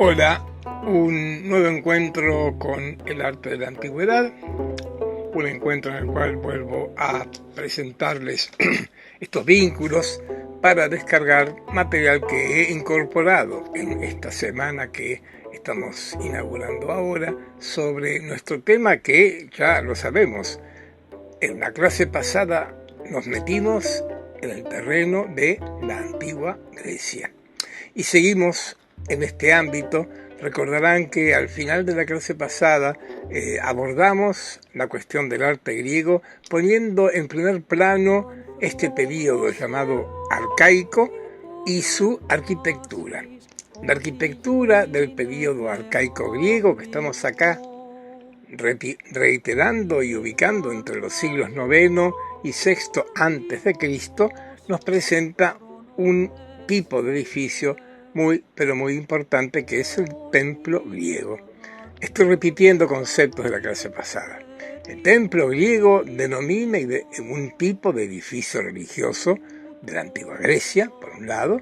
Hola, un nuevo encuentro con el arte de la antigüedad, un encuentro en el cual vuelvo a presentarles estos vínculos para descargar material que he incorporado en esta semana que estamos inaugurando ahora sobre nuestro tema que ya lo sabemos. En la clase pasada nos metimos en el terreno de la antigua Grecia y seguimos en este ámbito. Recordarán que al final de la clase pasada abordamos la cuestión del arte griego poniendo en primer plano este periodo llamado arcaico y su arquitectura. La arquitectura del periodo arcaico griego que estamos acá reiterando y ubicando entre los siglos IX y VI antes de Cristo, nos presenta un tipo de edificio muy importante, que es el templo griego. Estoy repitiendo conceptos de la clase pasada. El templo griego denomina un tipo de edificio religioso de la antigua Grecia, por un lado,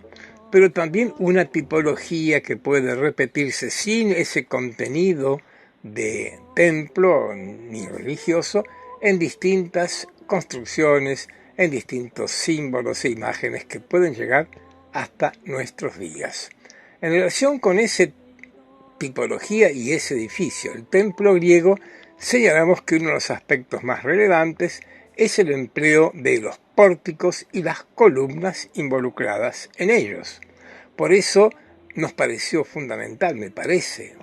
pero también una tipología que puede repetirse sin ese contenido de templo ni religioso en distintas construcciones, en distintos símbolos e imágenes que pueden llegar hasta nuestros días. En relación con esa tipología y ese edificio, el templo griego, señalamos que uno de los aspectos más relevantes es el empleo de los pórticos y las columnas involucradas en ellos. Por eso nos pareció fundamental, me parece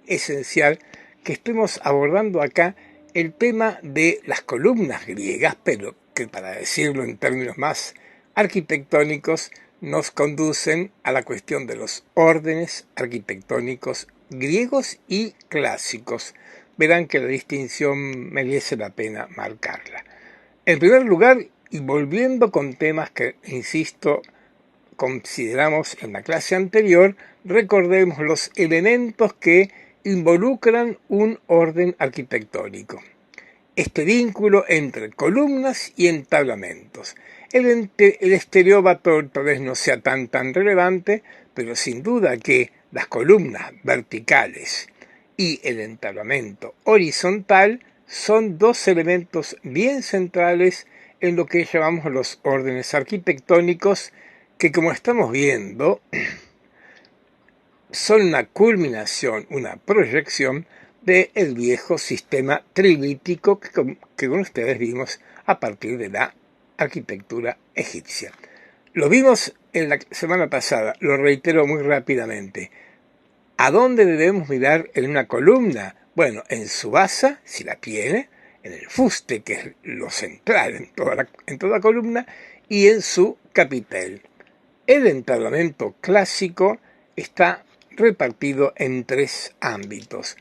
esencial, que estemos abordando acá el tema de las columnas griegas, pero que, para decirlo en términos más arquitectónicos, nos conducen a la cuestión de los órdenes arquitectónicos griegos y clásicos. Verán que la distinción merece la pena marcarla. En primer lugar, y volviendo con temas que, insisto, consideramos en la clase anterior, recordemos los elementos que involucran un orden arquitectónico. Este vínculo entre columnas y entablamentos. El estereóbato tal vez no sea tan relevante, pero sin duda que las columnas verticales y el entablamento horizontal son dos elementos bien centrales en lo que llamamos los órdenes arquitectónicos, que, como estamos viendo, son una culminación, una proyección del viejo sistema trilítico que con ustedes vimos a partir de la arquitectura egipcia. Lo vimos en la semana pasada, lo reitero muy rápidamente. ¿A dónde debemos mirar en una columna? Bueno, en su base, si la tiene, en el fuste, que es lo central en toda columna, y en su capitel. El entablamento clásico está repartido en tres ámbitos: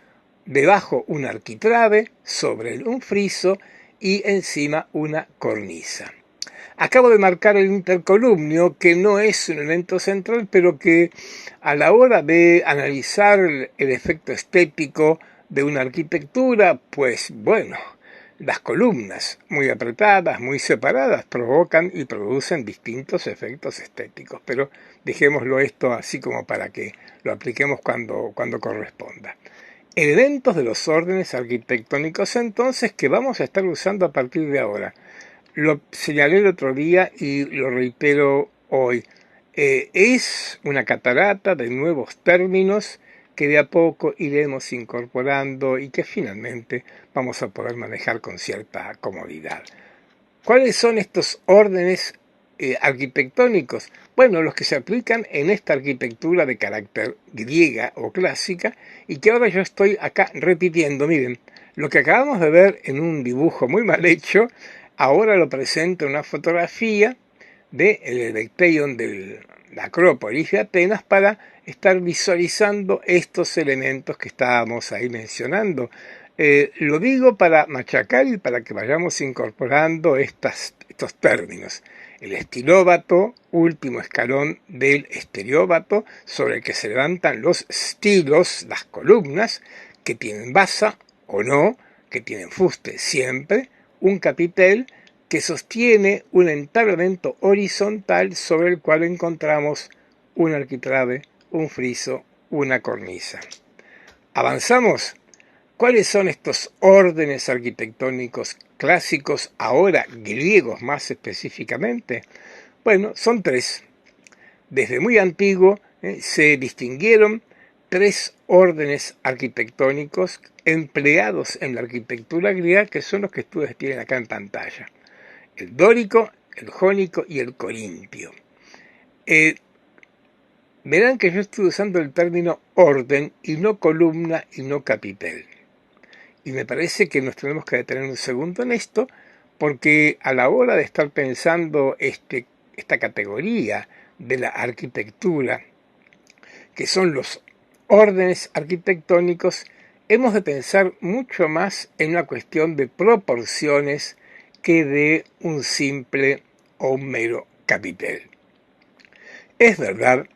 debajo un arquitrabe, sobre él un friso y encima una cornisa. Acabo de marcar el intercolumnio, que no es un elemento central, pero que a la hora de analizar el efecto estético de una arquitectura, pues bueno, las columnas muy apretadas, muy separadas, provocan y producen distintos efectos estéticos, pero dejémoslo esto así como para que lo apliquemos cuando corresponda. Elementos de los órdenes arquitectónicos, entonces, que vamos a estar usando a partir de ahora. Lo señalé el otro día y lo reitero hoy. Es una catarata de nuevos términos que de a poco iremos incorporando y que finalmente vamos a poder manejar con cierta comodidad. ¿Cuáles son estos órdenes arquitectónicos? Bueno, los que se aplican en esta arquitectura de carácter griega o clásica y que ahora yo estoy acá repitiendo. Miren, lo que acabamos de ver en un dibujo muy mal hecho, ahora lo presento en una fotografía del Erechtheion de la Acrópolis de Atenas para estar visualizando estos elementos que estábamos ahí mencionando. Lo digo para machacar y para que vayamos incorporando estos términos. El estilóbato, último escalón del estereóbato, sobre el que se levantan los estilos, las columnas, que tienen base o no, que tienen fuste siempre, un capitel que sostiene un entablamento horizontal sobre el cual encontramos un arquitrabe, un friso, una cornisa. ¿Avanzamos? ¿Cuáles son estos órdenes arquitectónicos clásicos, ahora griegos más específicamente? Bueno, son tres. Desde muy antiguo se distinguieron tres órdenes arquitectónicos empleados en la arquitectura griega, que son los que ustedes tienen acá en pantalla: el dórico, el jónico y el corintio. Verán que yo estoy usando el término orden y no columna y no capitel. Y me parece que nos tenemos que detener un segundo en esto, porque a la hora de estar pensando esta categoría de la arquitectura, que son los órdenes arquitectónicos, hemos de pensar mucho más en una cuestión de proporciones que de un simple o un mero capitel. Es verdad,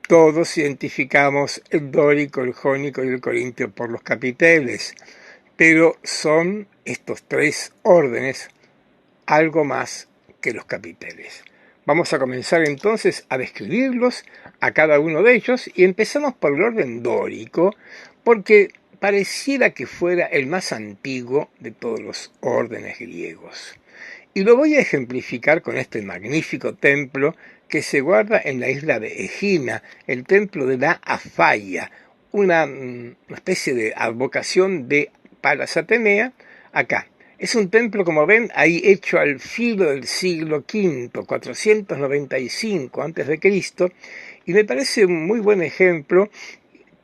todos identificamos el dórico, el jónico y el corintio por los capiteles, pero son estos tres órdenes algo más que los capiteles. Vamos a comenzar entonces a describirlos a cada uno de ellos y empezamos por el orden dórico, porque pareciera que fuera el más antiguo de todos los órdenes griegos. Y lo voy a ejemplificar con este magnífico templo que se guarda en la isla de Egina, el templo de la Afaia, una especie de advocación de Palas Atenea, acá. Es un templo, como ven, ahí hecho al filo del siglo V, 495 a.C., y me parece un muy buen ejemplo,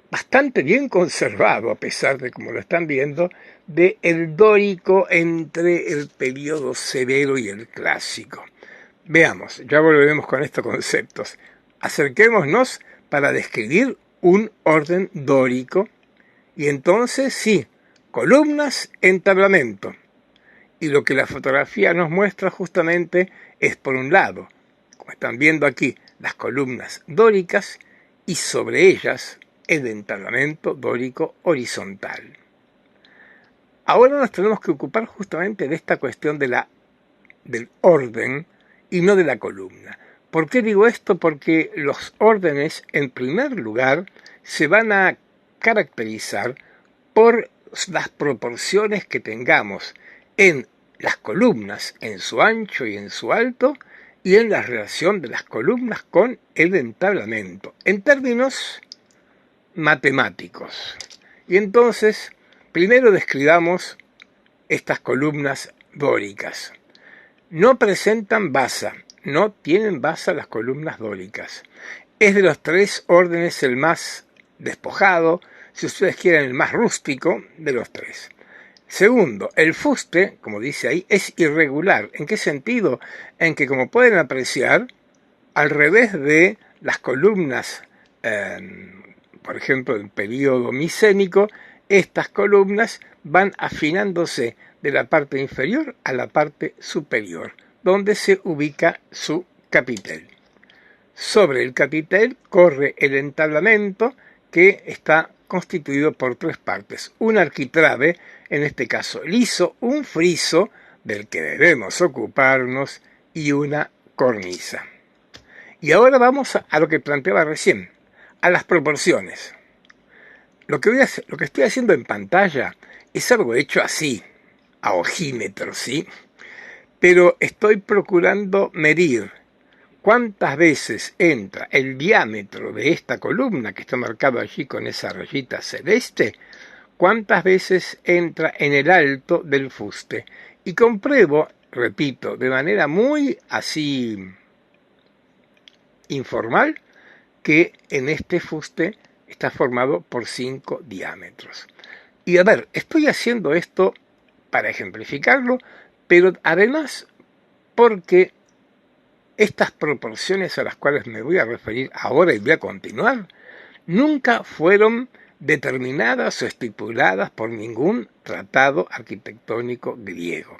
bastante bien conservado, a pesar de, como lo están viendo, de el dórico entre el periodo severo y el clásico. Veamos, ya volveremos con estos conceptos. Acerquémonos para describir un orden dórico, y entonces sí, columnas, entablamento. Y lo que la fotografía nos muestra justamente es, por un lado, como están viendo aquí, las columnas dóricas y sobre ellas el entablamento dórico horizontal. Ahora nos tenemos que ocupar justamente de esta cuestión del orden y no de la columna. ¿Por qué digo esto? Porque los órdenes, en primer lugar, se van a caracterizar por las proporciones que tengamos en las columnas, en su ancho y en su alto, y en la relación de las columnas con el entablamento, en términos matemáticos. Y entonces, primero describamos estas columnas dóricas. No presentan basa, no tienen basa las columnas dóricas. Es de los tres órdenes el más despojado, si ustedes quieren el más rústico de los tres. Segundo, el fuste, como dice ahí, es irregular. ¿En qué sentido? En que, como pueden apreciar, al revés de las columnas, por ejemplo, del período micénico, estas columnas van afinándose de la parte inferior a la parte superior, donde se ubica su capitel. Sobre el capitel corre el entablamento, que está constituido por tres partes: un arquitrabe, en este caso liso, un friso, del que debemos ocuparnos, y una cornisa. Y ahora vamos a lo que planteaba recién, a las proporciones. Lo que estoy haciendo en pantalla es algo hecho así, a ojímetro, ¿sí? Pero estoy procurando medir cuántas veces entra el diámetro de esta columna, que está marcado allí con esa rayita celeste, cuántas veces entra en el alto del fuste. Y compruebo, repito, de manera muy así informal, que en este fuste está formado por 5 diámetros. Y a ver, estoy haciendo esto para ejemplificarlo, pero además porque estas proporciones a las cuales me voy a referir ahora y voy a continuar, nunca fueron determinadas o estipuladas por ningún tratado arquitectónico griego.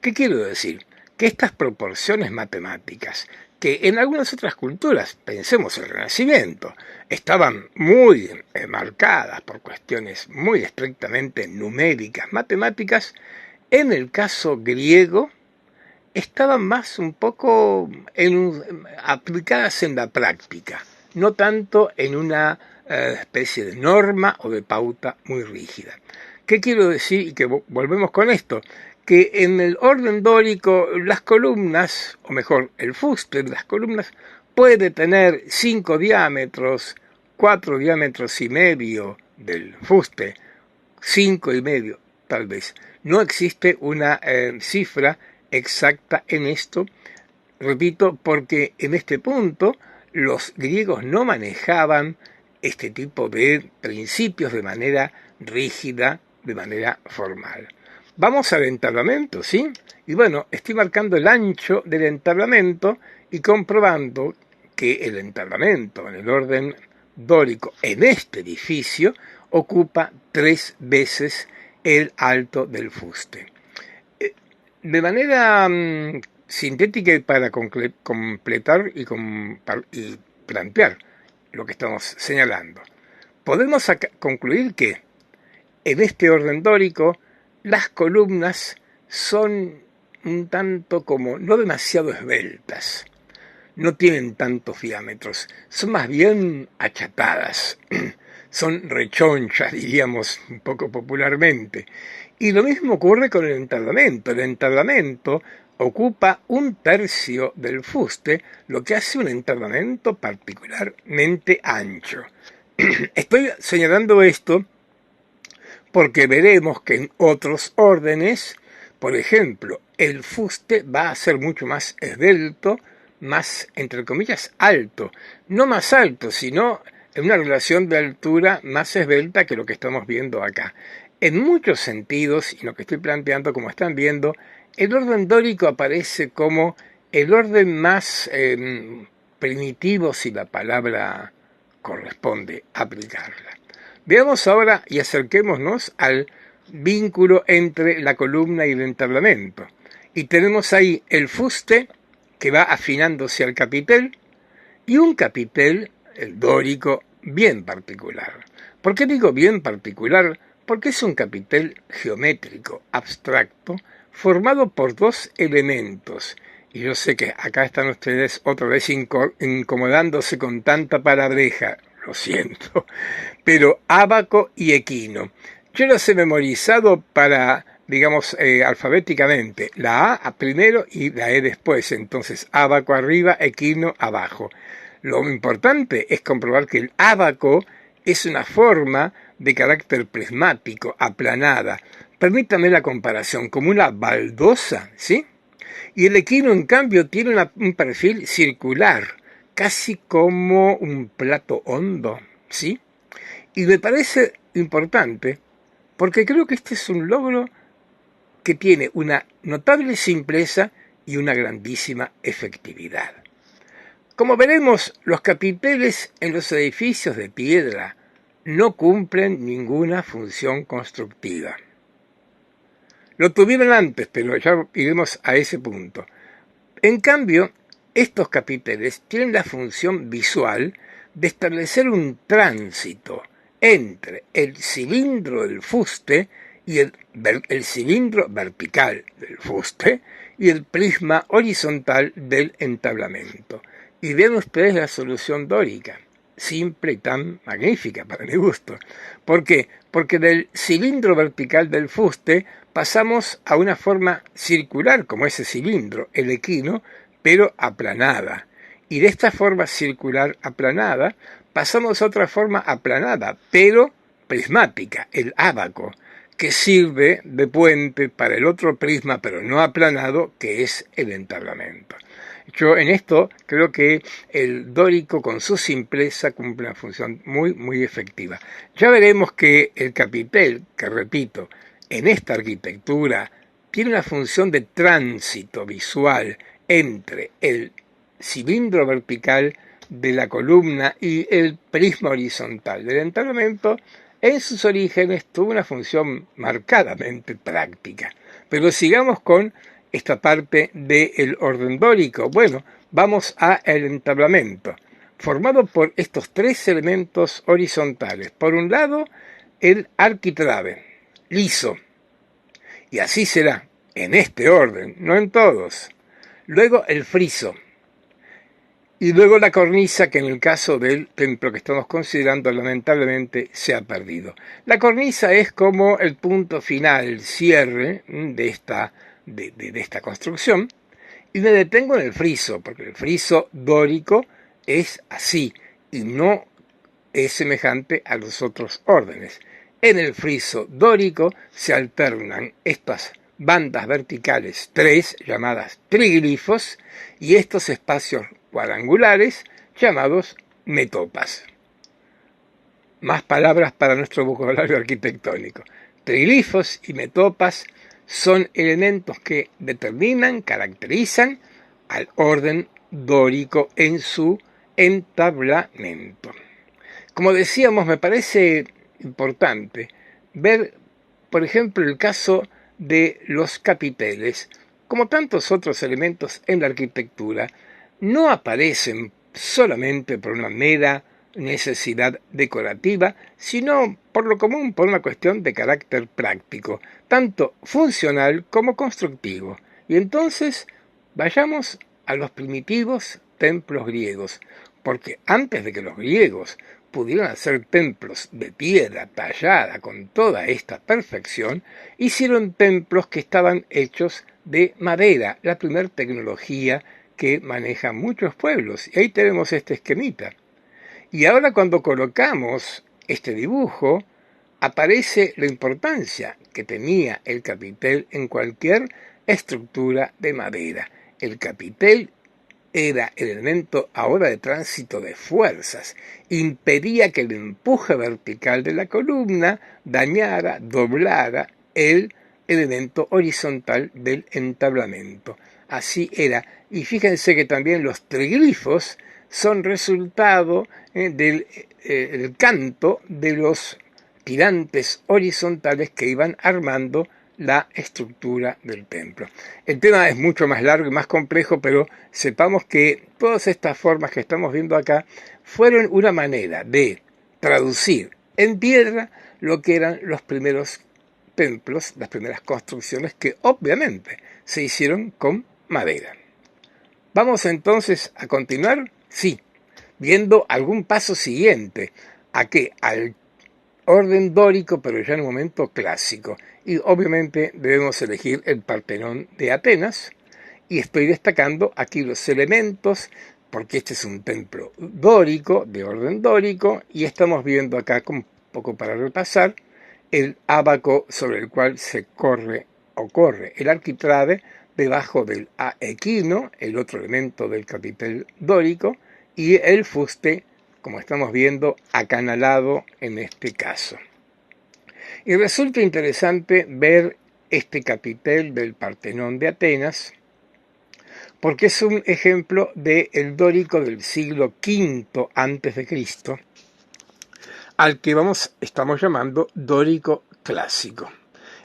¿Qué quiero decir? Que estas proporciones matemáticas, que en algunas otras culturas, pensemos el Renacimiento, estaban muy marcadas por cuestiones muy estrictamente numéricas, matemáticas, en el caso griego estaban más un poco aplicadas en la práctica, no tanto en una especie de norma o de pauta muy rígida. ¿Qué quiero decir? Y que volvemos con esto, que en el orden dórico las columnas, o mejor, el fuste de las columnas, puede tener 5 diámetros, 4 diámetros y medio del fuste, 5 y medio tal vez. No existe una cifra exacta en esto, repito, porque en este punto los griegos no manejaban este tipo de principios de manera rígida, de manera formal. Vamos al entablamento, ¿sí? Y bueno, estoy marcando el ancho del entablamento y comprobando que el entablamento en el orden dórico en este edificio ocupa 3 veces el alto del fuste. De manera sintética y para completar y plantear lo que estamos señalando, podemos concluir que en este orden dórico las columnas son un tanto como no demasiado esbeltas, no tienen tantos diámetros, son más bien achatadas, son rechonchas, diríamos un poco popularmente. Y lo mismo ocurre con el entablamento. El entablamento ocupa 1/3 del fuste, lo que hace un entablamento particularmente ancho. Estoy señalando esto porque veremos que en otros órdenes, por ejemplo, el fuste va a ser mucho más esbelto, más, entre comillas, alto. No más alto, sino en una relación de altura más esbelta que lo que estamos viendo acá. En muchos sentidos, y lo que estoy planteando, como están viendo, el orden dórico aparece como el orden más primitivo, si la palabra corresponde aplicarla. Veamos ahora y acerquémonos al vínculo entre la columna y el entablamento. Y tenemos ahí el fuste que va afinándose al capitel y un capitel, el dórico, bien particular. ¿Por qué digo bien particular? Porque es un capitel geométrico, abstracto, formado por 2 elementos. Y yo sé que acá están ustedes otra vez incomodándose con tanta palabreja, lo siento, pero ábaco y equino. Yo los he memorizado para, digamos, alfabéticamente, la A primero y la E después, entonces ábaco arriba, equino abajo. Lo importante es comprobar que el ábaco es una forma de carácter prismático, aplanada. Permítame la comparación, como una baldosa, ¿sí? Y el equino, en cambio, tiene un perfil circular, casi como un plato hondo, ¿sí? Y me parece importante porque creo que este es un logro que tiene una notable simpleza y una grandísima efectividad. Como veremos, los capiteles en los edificios de piedra no cumplen ninguna función constructiva. Lo tuvieron antes, pero ya iremos a ese punto. En cambio, estos capiteles tienen la función visual de establecer un tránsito entre el cilindro del fuste y el cilindro vertical del fuste y el prisma horizontal del entablamento. Y vean ustedes la solución dórica, simple y tan magnífica para mi gusto. ¿Por qué? Porque del cilindro vertical del fuste pasamos a una forma circular, como ese cilindro, el equino, pero aplanada. Y de esta forma circular aplanada pasamos a otra forma aplanada, pero prismática, el ábaco, que sirve de puente para el otro prisma, pero no aplanado, que es el entablamento. Yo en esto creo que el dórico con su simpleza cumple una función muy, muy efectiva. Ya veremos que el capitel, que repito, en esta arquitectura tiene una función de tránsito visual entre el cilindro vertical de la columna y el prisma horizontal del entablamento. En sus orígenes tuvo una función marcadamente práctica. Pero sigamos con esta parte del orden dórico. Bueno, vamos al entablamento, formado por estos 3 elementos horizontales. Por un lado, el arquitrabe, liso, y así será, en este orden, no en todos. Luego el friso, Y luego la cornisa, que en el caso del templo que estamos considerando, lamentablemente se ha perdido. La cornisa es como el punto final, el cierre de esta construcción. Y me detengo en el friso, porque el friso dórico es así y no es semejante a los otros órdenes. En el friso dórico se alternan estas bandas verticales 3, llamadas triglifos, y estos espacios cuadrangulares llamados metopas. Más palabras para nuestro vocabulario arquitectónico. Triglifos y metopas son elementos que determinan, caracterizan al orden dórico en su entablamento. Como decíamos, me parece importante ver, por ejemplo, el caso de los capiteles. Como tantos otros elementos en la arquitectura, no aparecen solamente por una mera necesidad decorativa, sino por lo común por una cuestión de carácter práctico, tanto funcional como constructivo. Y entonces vayamos a los primitivos templos griegos, porque antes de que los griegos pudieran hacer templos de piedra tallada con toda esta perfección, hicieron templos que estaban hechos de madera, la primera tecnología que manejan muchos pueblos. Y ahí tenemos este esquemita. Y ahora cuando colocamos este dibujo, aparece la importancia que tenía el capitel en cualquier estructura de madera. El capitel era el elemento ahora de tránsito de fuerzas, impedía que el empuje vertical de la columna dañara, doblara el elemento horizontal del entablamento. Así era. Y fíjense que también los triglifos son resultado del canto de los tirantes horizontales que iban armando la estructura del templo. El tema es mucho más largo y más complejo, pero sepamos que todas estas formas que estamos viendo acá fueron una manera de traducir en piedra lo que eran los primeros templos, las primeras construcciones que obviamente se hicieron con madera. ¿Vamos entonces a continuar? Sí, viendo algún paso siguiente, a que al orden dórico, pero ya en un momento clásico. Y obviamente debemos elegir el Partenón de Atenas, y estoy destacando aquí los elementos, porque este es un templo dórico, de orden dórico, y estamos viendo acá, un poco para repasar, el ábaco sobre el cual se corre el arquitrave, debajo del aequino, el otro elemento del capitel dórico, y el fuste, como estamos viendo, acanalado en este caso. Y resulta interesante ver este capitel del Partenón de Atenas, porque es un ejemplo del dórico del siglo V a.C., al que estamos llamando dórico clásico.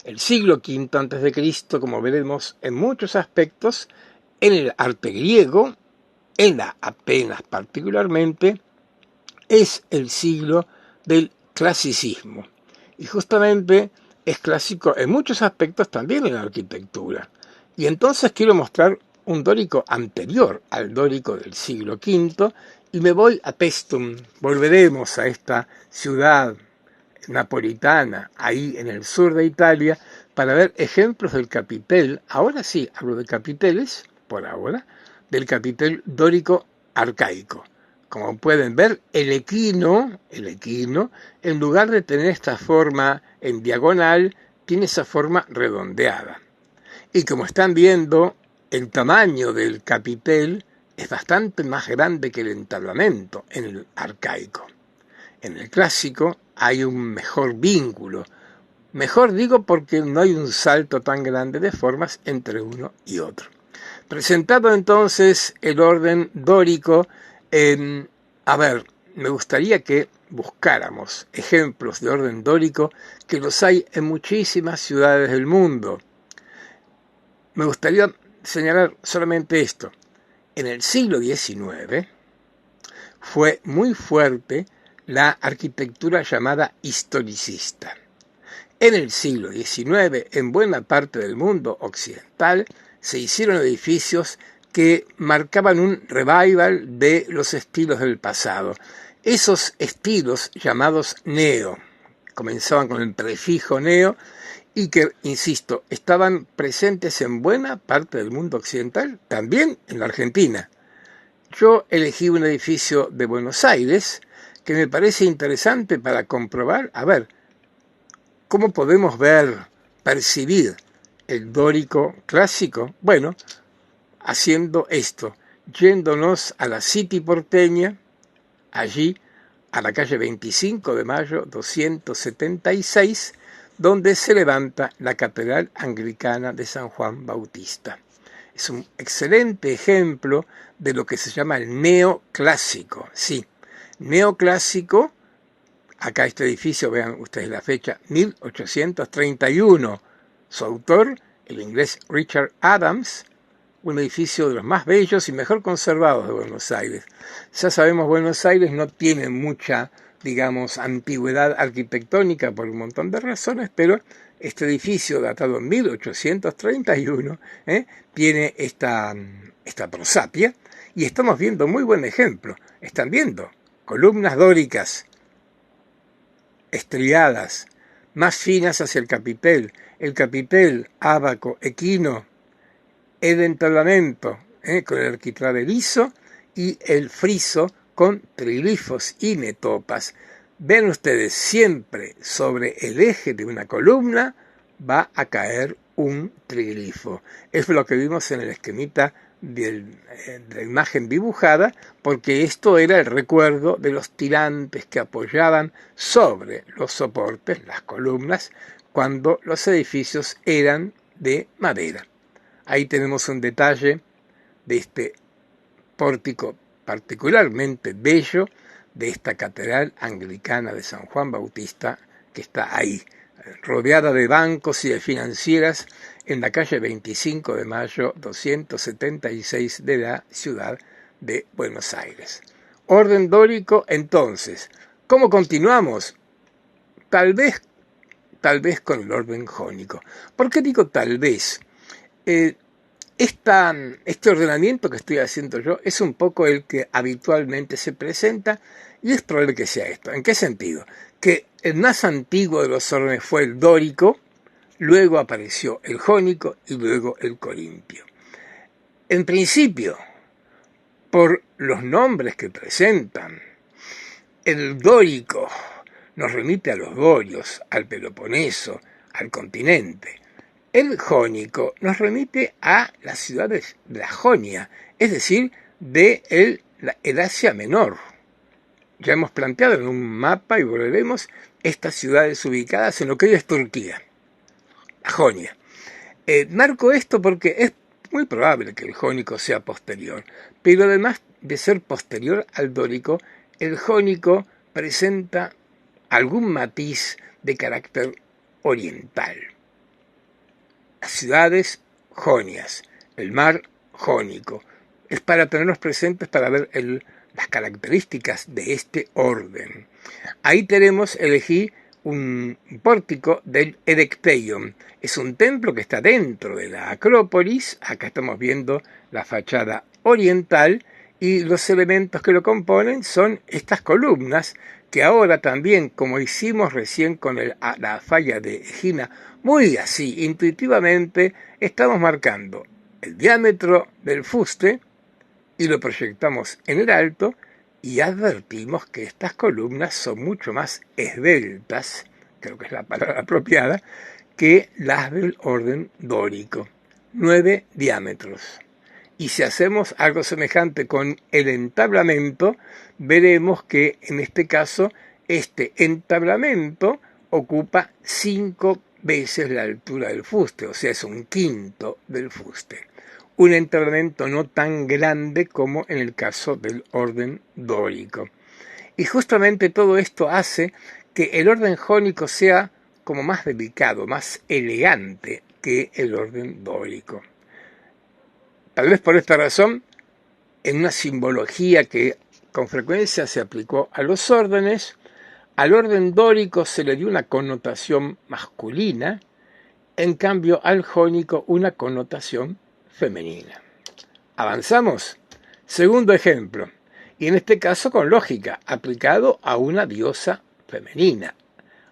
El siglo V a.C., como veremos en muchos aspectos, en el arte griego, en la Atenas particularmente, es el siglo del clasicismo. Y justamente es clásico en muchos aspectos también en la arquitectura. Y entonces quiero mostrar un dórico anterior al dórico del siglo V, y me voy a Paestum. Volveremos a esta ciudad napolitana, ahí en el sur de Italia, para ver ejemplos del capitel. Ahora sí, hablo de capiteles, por ahora, del capitel dórico arcaico. Como pueden ver, el equino, en lugar de tener esta forma en diagonal, tiene esa forma redondeada. Y como están viendo, el tamaño del capitel es bastante más grande que el entablamento en el arcaico. En el clásico hay un mejor vínculo. Mejor digo porque no hay un salto tan grande de formas entre uno y otro. Presentado entonces el orden dórico, me gustaría que buscáramos ejemplos de orden dórico, que los hay en muchísimas ciudades del mundo. Me gustaría señalar solamente esto. En el siglo XIX fue muy fuerte la arquitectura llamada historicista. En el siglo XIX, en buena parte del mundo occidental, se hicieron edificios que marcaban un revival de los estilos del pasado. Esos estilos llamados neo, comenzaban con el prefijo neo y que, insisto, estaban presentes en buena parte del mundo occidental, también en la Argentina. Yo elegí un edificio de Buenos Aires que me parece interesante para comprobar, a ver, cómo podemos percibir el dórico clásico. Bueno, haciendo esto, yéndonos a la City porteña, allí a la calle 25 de Mayo 276, donde se levanta la Catedral Anglicana de San Juan Bautista. Es un excelente ejemplo de lo que se llama el neoclásico. Sí, neoclásico, acá este edificio, vean ustedes la fecha, 1831. Su autor, el inglés Richard Adams, un edificio de los más bellos y mejor conservados de Buenos Aires. Ya sabemos, Buenos Aires no tiene mucha, digamos, antigüedad arquitectónica por un montón de razones, pero este edificio datado en 1831 tiene esta prosapia y estamos viendo muy buen ejemplo. Están viendo columnas dóricas estriadas, más finas hacia el capitel, ábaco, equino, el entablamento con el arquitrabe liso y el friso con trilifos y metopas. Ven ustedes, siempre sobre el eje de una columna va a caer un trilifo. Es lo que vimos en el esquemita de la imagen dibujada, porque esto era el recuerdo de los tirantes que apoyaban sobre los soportes, las columnas, cuando los edificios eran de madera. Ahí tenemos un detalle de este pórtico particularmente bello de esta Catedral Anglicana de San Juan Bautista, que está ahí, rodeada de bancos y de financieras en la calle 25 de Mayo 276 de la ciudad de Buenos Aires. Orden dórico, entonces. ¿Cómo continuamos? Tal vez con el orden jónico. ¿Por qué digo tal vez? Este ordenamiento que estoy haciendo yo es un poco el que habitualmente se presenta y es probable que sea esto. ¿En qué sentido? Que el más antiguo de los órdenes fue el dórico, luego apareció el jónico y luego el corintio. En principio, por los nombres que presentan, el dórico nos remite a los dorios, al Peloponeso, al continente. El jónico nos remite a las ciudades de la Jonia, es decir, de el Asia Menor. Ya hemos planteado en un mapa, y volveremos, estas ciudades ubicadas en lo que hoy es Turquía, la Jonia. Marco esto porque es muy probable que el jónico sea posterior, pero además de ser posterior al dórico, el jónico presenta algún matiz de carácter oriental. Las ciudades jonias, el mar jónico, es para tenerlos presentes para ver las características de este orden. Ahí elegí un pórtico del Erechtheion. Es un templo que está dentro de la Acrópolis. Acá estamos viendo la fachada oriental y los elementos que lo componen son estas columnas que ahora también, como hicimos recién con la falla de Egina, muy así, intuitivamente, estamos marcando el diámetro del fuste y lo proyectamos en el alto y advertimos que estas columnas son mucho más esbeltas, creo que es la palabra apropiada, que las del orden dórico. 9 diámetros. Y si hacemos algo semejante con el entablamento, veremos que en este caso este entablamento ocupa 5 veces la altura del fuste, o sea, es un quinto del fuste. Un entablamento no tan grande como en el caso del orden dórico. Y justamente todo esto hace que el orden jónico sea como más delicado, más elegante que el orden dórico. Tal vez por esta razón, en una simbología que con frecuencia se aplicó a los órdenes, al orden dórico se le dio una connotación masculina, en cambio al jónico una connotación femenina. ¿Avanzamos? Segundo ejemplo, y en este caso con lógica, aplicado a una diosa femenina,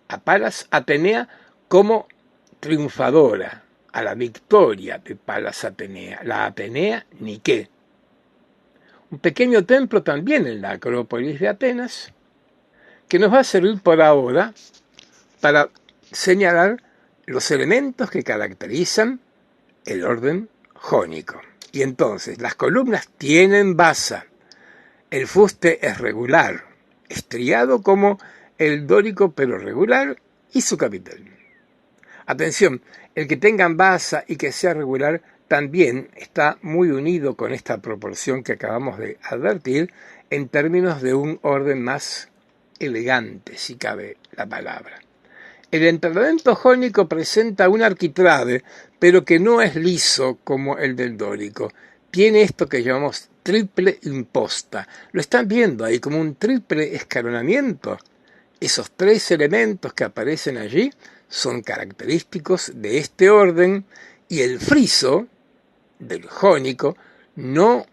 a Palas Atenea como triunfadora, a la victoria de Palas Atenea, la Atenea Nike. Un pequeño templo también en la Acrópolis de Atenas, que nos va a servir por ahora para señalar los elementos que caracterizan el orden jónico. Y entonces, las columnas tienen basa, el fuste es regular, estriado como el dórico pero regular, y su capitel. Atención, el que tengan basa y que sea regular también está muy unido con esta proporción que acabamos de advertir en términos de un orden más elegante, si cabe la palabra. El enterramiento jónico presenta un arquitrabe, pero que no es liso como el del dórico. Tiene esto que llamamos triple imposta. Lo están viendo ahí como un triple escalonamiento. Esos tres elementos que aparecen allí son característicos de este orden y el friso del jónico no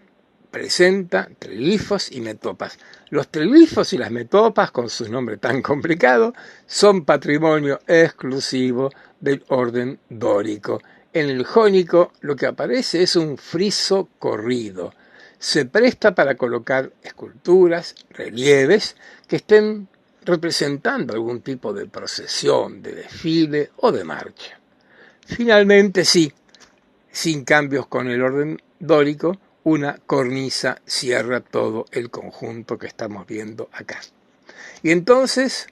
presenta trilifos y metopas. Los trilifos y las metopas, con su nombre tan complicado, son patrimonio exclusivo del orden dórico. En el jónico lo que aparece es un friso corrido. Se presta para colocar esculturas, relieves, que estén representando algún tipo de procesión, de desfile o de marcha. Finalmente, sí, sin cambios con el orden dórico, una cornisa cierra todo el conjunto que estamos viendo acá. Y entonces,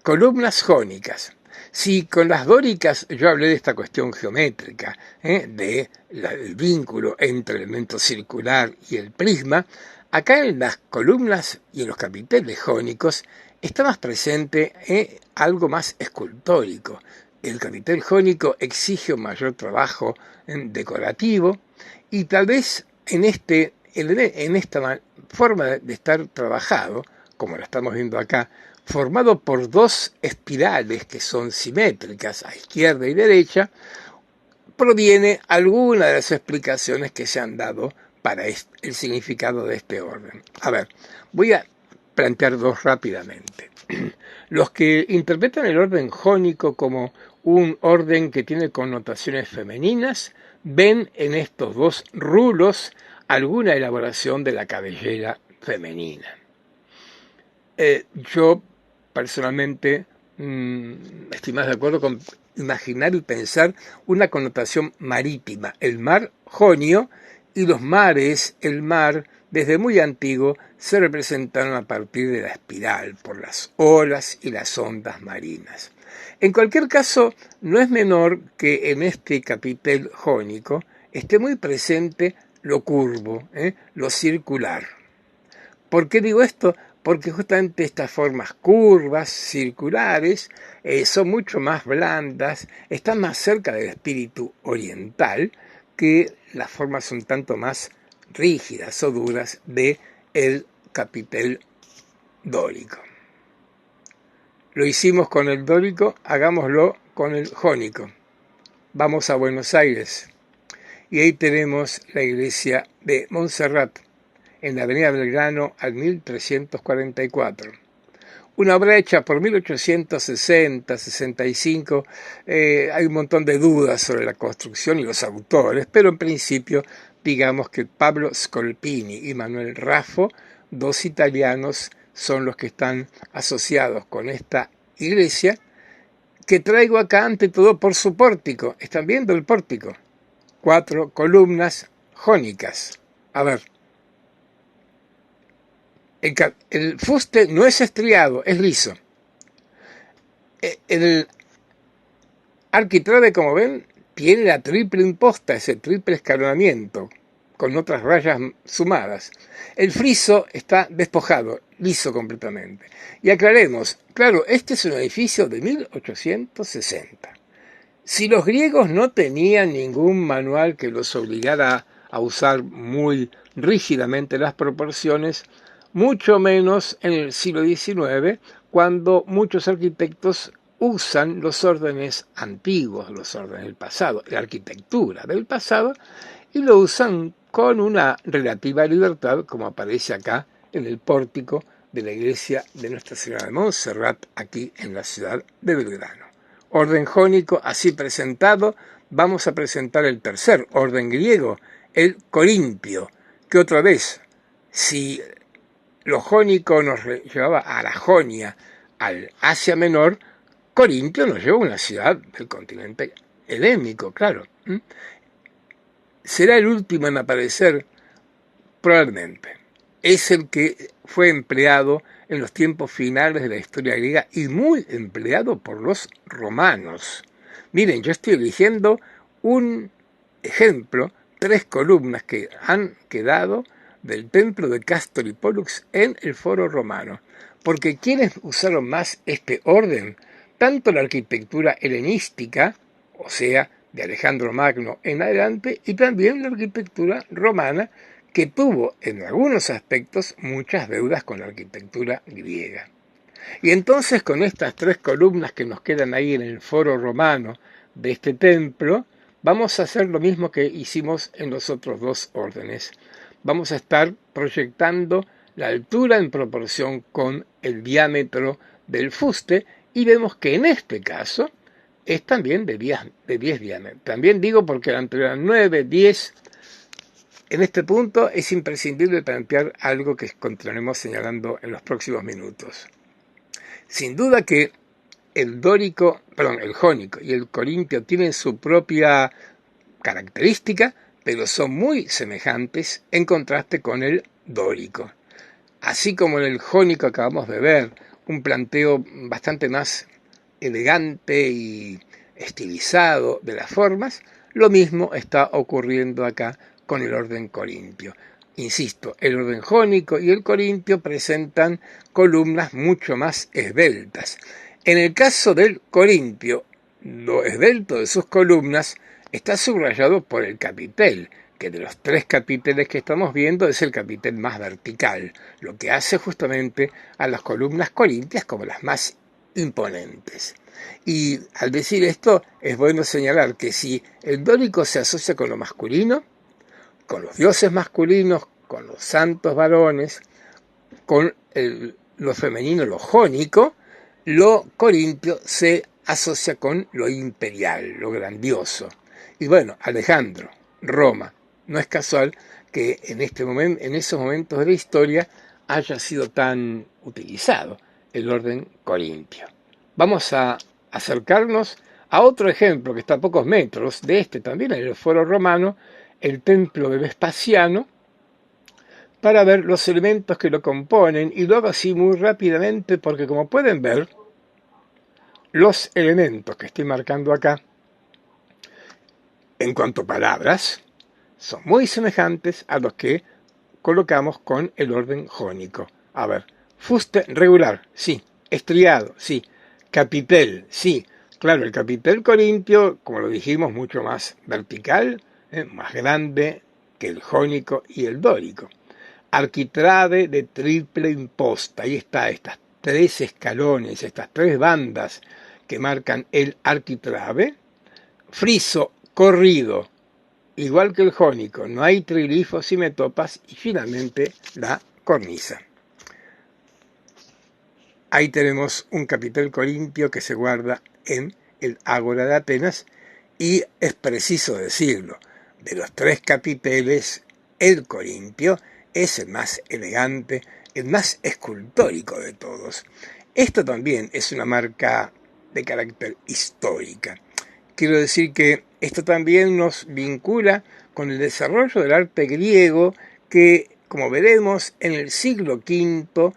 columnas jónicas. Si con las dóricas yo hablé de esta cuestión geométrica, del vínculo entre el elemento circular y el prisma, acá en las columnas y en los capiteles jónicos está más presente algo más escultórico. El capitel jónico exige un mayor trabajo decorativo y tal vez en esta forma de estar trabajado, como lo estamos viendo acá, formado por dos espirales que son simétricas a izquierda y derecha, proviene alguna de las explicaciones que se han dado para el significado de este orden. A ver, voy a plantear dos rápidamente. Los que interpretan el orden jónico como un orden que tiene connotaciones femeninas ven en estos dos rulos alguna elaboración de la cabellera femenina. Yo personalmente estoy más de acuerdo con imaginar y pensar una connotación marítima, el mar Jonio, y los mares, el mar, desde muy antiguo, se representaron a partir de la espiral, por las olas y las ondas marinas. En cualquier caso, no es menor que en este capitel jónico esté muy presente lo curvo, lo circular. ¿Por qué digo esto? Porque justamente estas formas curvas, circulares, son mucho más blandas, están más cerca del espíritu oriental que las formas un tanto más rígidas o duras del capitel dórico. Lo hicimos con el dórico, hagámoslo con el jónico. Vamos a Buenos Aires y ahí tenemos la iglesia de Montserrat, en la avenida Belgrano al 1344. Una obra hecha por 1860-65. Hay un montón de dudas sobre la construcción y los autores, pero en principio digamos que Pablo Scolpini y Manuel Raffo, dos italianos, son los que están asociados con esta iglesia, que traigo acá ante todo por su pórtico. ¿Están viendo el pórtico? 4 columnas jónicas. A ver. El fuste no es estriado, es liso. El arquitrabe, como ven, tiene la triple imposta, ese triple escalonamiento, con otras rayas sumadas. El friso está despojado, liso completamente. Y aclaremos, claro, este es un edificio de 1860. Si los griegos no tenían ningún manual que los obligara a usar muy rígidamente las proporciones, mucho menos en el siglo XIX, cuando muchos arquitectos usan los órdenes antiguos, los órdenes del pasado, la arquitectura del pasado, y lo usan con una relativa libertad, como aparece acá en el pórtico de la iglesia de Nuestra Señora de Montserrat, aquí en la ciudad de Belgrano. Orden jónico así presentado. Vamos a presentar el tercer orden griego, el corintio, que otra vez, si lo jónico nos llevaba a la Jonia, al Asia Menor, Corintio nos lleva a una ciudad del continente helénico, claro. Será el último en aparecer, probablemente. Es el que fue empleado en los tiempos finales de la historia griega y muy empleado por los romanos. Miren, yo estoy eligiendo un ejemplo, 3 columnas que han quedado del templo de Castor y Pólux en el Foro Romano. Porque ¿quiénes usaron más este orden? Tanto la arquitectura helenística, o sea, de Alejandro Magno en adelante, y también la arquitectura romana, que tuvo en algunos aspectos muchas deudas con la arquitectura griega. Y entonces con estas 3 columnas que nos quedan ahí en el foro romano de este templo, vamos a hacer lo mismo que hicimos en los otros 2 órdenes. Vamos a estar proyectando la altura en proporción con el diámetro del fuste y vemos que en este caso es también de 10 diámetros. También digo porque la anterior 9, 10. En este punto es imprescindible plantear algo que continuaremos señalando en los próximos minutos. Sin duda que el jónico y el corintio tienen su propia característica, pero son muy semejantes en contraste con el dórico. Así como en el jónico acabamos de ver un planteo bastante más elegante y estilizado de las formas, lo mismo está ocurriendo acá con el orden corintio. Insisto, el orden jónico y el corintio presentan columnas mucho más esbeltas. En el caso del corintio, lo esbelto de sus columnas está subrayado por el capitel, que de los 3 capiteles que estamos viendo es el capitel más vertical, lo que hace justamente a las columnas corintias como las más imponentes. Y al decir esto, es bueno señalar que si el dórico se asocia con lo masculino, con los dioses masculinos, con los santos varones, con lo femenino, lo jónico, lo corintio se asocia con lo imperial, lo grandioso. Y bueno, Alejandro, Roma, no es casual que en esos momentos de la historia haya sido tan utilizado el orden corintio. Vamos a acercarnos a otro ejemplo que está a pocos metros de este también en el Foro Romano, el templo de Vespasiano, para ver los elementos que lo componen y luego así muy rápidamente porque como pueden ver, los elementos que estoy marcando acá en cuanto a palabras son muy semejantes a los que colocamos con el orden jónico. A ver, fuste regular, sí. Estriado, sí. Capitel, sí. Claro, el capitel corintio, como lo dijimos, mucho más vertical, más grande que el jónico y el dórico. Arquitrave de triple imposta, ahí está, estas 3 escalones, estas 3 bandas que marcan el arquitrave. Friso corrido, igual que el jónico, no hay trilifos y metopas, y finalmente la cornisa. Ahí tenemos un capitel corintio que se guarda en el Ágora de Atenas y es preciso decirlo, de los 3 capiteles, el corintio es el más elegante, el más escultórico de todos. Esto también es una marca de carácter histórica. Quiero decir que esto también nos vincula con el desarrollo del arte griego que, como veremos, en el siglo V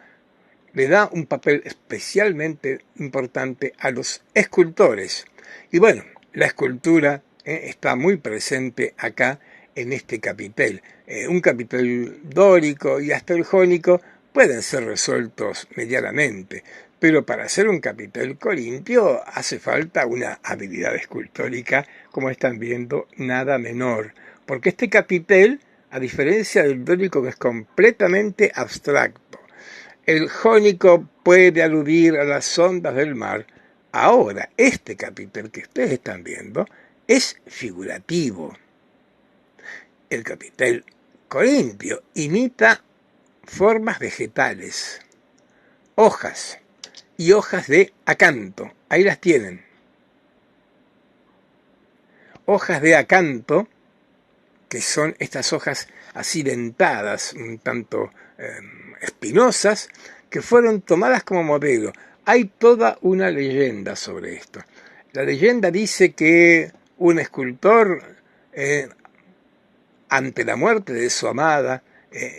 le da un papel especialmente importante a los escultores. Y bueno, la escultura está muy presente acá en este capitel. Un capitel dórico y hasta el jónico pueden ser resueltos medianamente, pero para hacer un capitel corintio hace falta una habilidad escultórica, como están viendo, nada menor, porque este capitel, a diferencia del dórico que es completamente abstracto, el jónico puede aludir a las ondas del mar. Ahora, este capitel que ustedes están viendo es figurativo. El capitel Corintio imita formas vegetales, hojas y hojas de acanto. Ahí las tienen. Hojas de acanto, que son estas hojas así dentadas, un tanto espinosas, que fueron tomadas como modelo. Hay toda una leyenda sobre esto. La leyenda dice que un escultor, ante la muerte de su amada,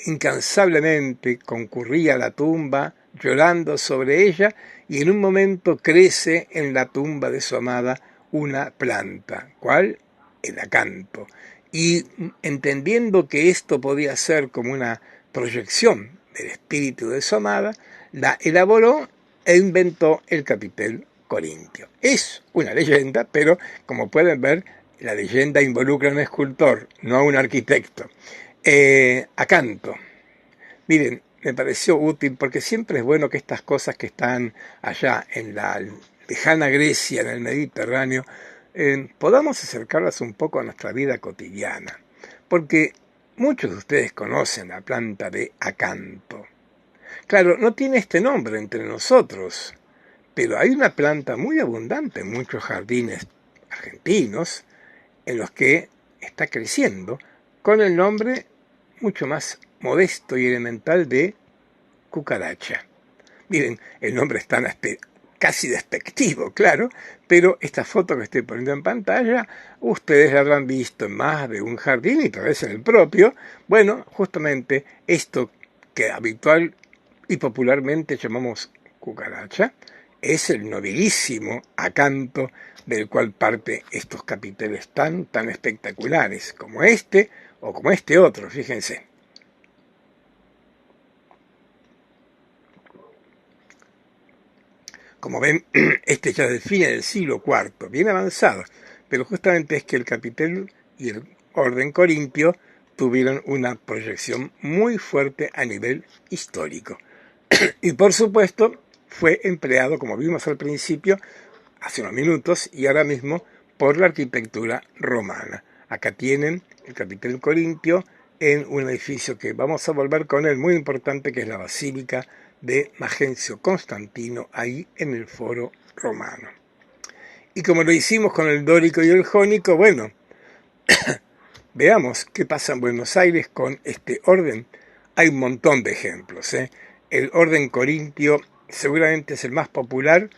incansablemente concurría a la tumba, llorando sobre ella, y en un momento crece en la tumba de su amada una planta. ¿Cuál? El acanto. Y entendiendo que esto podía ser como una proyección del espíritu de su amada, la elaboró e inventó el capitel corintio. Es una leyenda, pero como pueden ver, la leyenda involucra a un escultor, no a un arquitecto. Acanto. Miren, me pareció útil porque siempre es bueno que estas cosas que están allá en la lejana Grecia, en el Mediterráneo, podamos acercarlas un poco a nuestra vida cotidiana. Porque muchos de ustedes conocen la planta de acanto. Claro, no tiene este nombre entre nosotros, pero hay una planta muy abundante en muchos jardines argentinos en los que está creciendo con el nombre mucho más modesto y elemental de cucaracha. Miren, el nombre es tan casi despectivo, claro, pero esta foto que estoy poniendo en pantalla, ustedes la habrán visto en más de un jardín y tal vez en el propio. Bueno, justamente esto que habitual y popularmente llamamos cucaracha, es el nobilísimo acanto del cual parte estos capiteles tan espectaculares, como este o como este otro, fíjense. Como ven, este ya define del siglo IV, bien avanzado, pero justamente es que el capitel y el orden corintio tuvieron una proyección muy fuerte a nivel histórico. Y por supuesto fue empleado, como vimos al principio, hace unos minutos, y ahora mismo por la arquitectura romana. Acá tienen el capitel corintio en un edificio que vamos a volver con él, muy importante, que es la Basílica de Magencio Constantino, ahí en el Foro Romano. Y como lo hicimos con el dórico y el jónico, bueno, veamos qué pasa en Buenos Aires con este orden. Hay un montón de ejemplos. El orden corintio seguramente es el más popular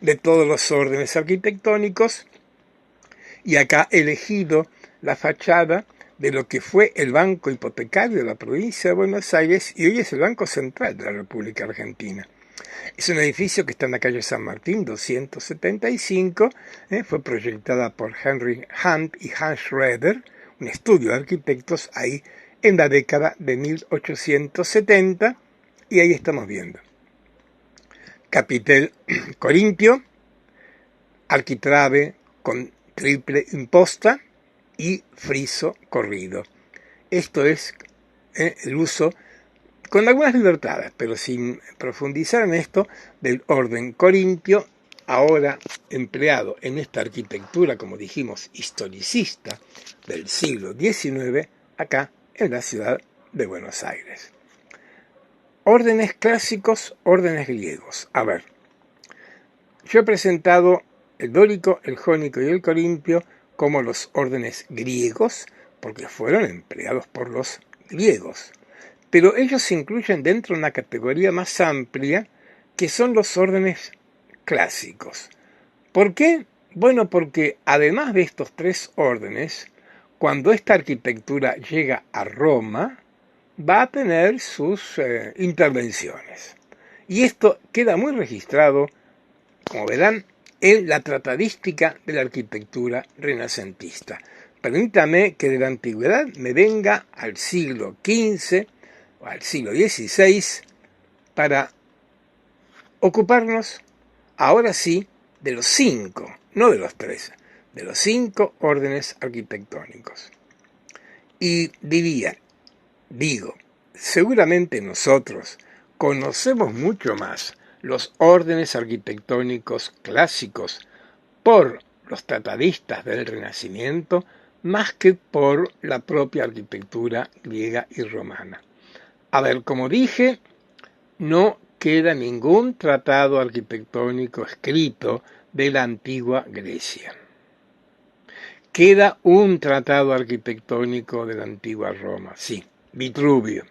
de todos los órdenes arquitectónicos, y acá he elegido la fachada de lo que fue el Banco Hipotecario de la provincia de Buenos Aires y hoy es el Banco Central de la República Argentina. Es un edificio que está en la calle San Martín 275, fue proyectada por Henry Hunt y Hans Schroeder, un estudio de arquitectos ahí en la década de 1870, y ahí estamos viendo capitel corintio, arquitrabe con triple imposta y friso corrido. Esto es el uso, con algunas libertades, pero sin profundizar en esto, del orden corintio, ahora empleado en esta arquitectura, como dijimos, historicista del siglo XIX, acá en la ciudad de Buenos Aires. Órdenes clásicos, órdenes griegos. A ver, yo he presentado el dórico, el jónico y el corintio como los órdenes griegos, porque fueron empleados por los griegos. Pero ellos se incluyen dentro de una categoría más amplia, que son los órdenes clásicos. ¿Por qué? Bueno, porque además de estos tres órdenes, cuando esta arquitectura llega a Roma, va a tener sus intervenciones. Y esto queda muy registrado, como verán, en la tratadística de la arquitectura renacentista. Permítame que de la antigüedad me venga al siglo XV o al siglo XVI para ocuparnos, ahora sí, de los 5, no de los 3, de los 5 órdenes arquitectónicos. Y digo, seguramente nosotros conocemos mucho más los órdenes arquitectónicos clásicos por los tratadistas del Renacimiento, más que por la propia arquitectura griega y romana. A ver, como dije, no queda ningún tratado arquitectónico escrito de la antigua Grecia. Queda un tratado arquitectónico de la antigua Roma, sí, Vitruvio.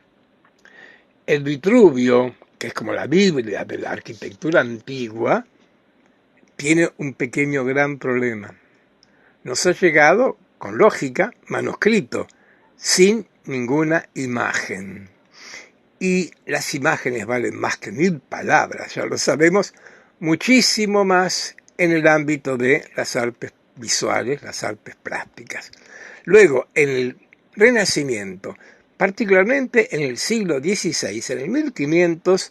El Vitruvio, que es como la Biblia de la arquitectura antigua, tiene un pequeño gran problema. Nos ha llegado, con lógica, manuscrito, sin ninguna imagen. Y las imágenes valen más que 1000 palabras, ya lo sabemos, muchísimo más en el ámbito de las artes visuales, las artes plásticas. Luego, en el Renacimiento, particularmente en el siglo XVI, en el 1500,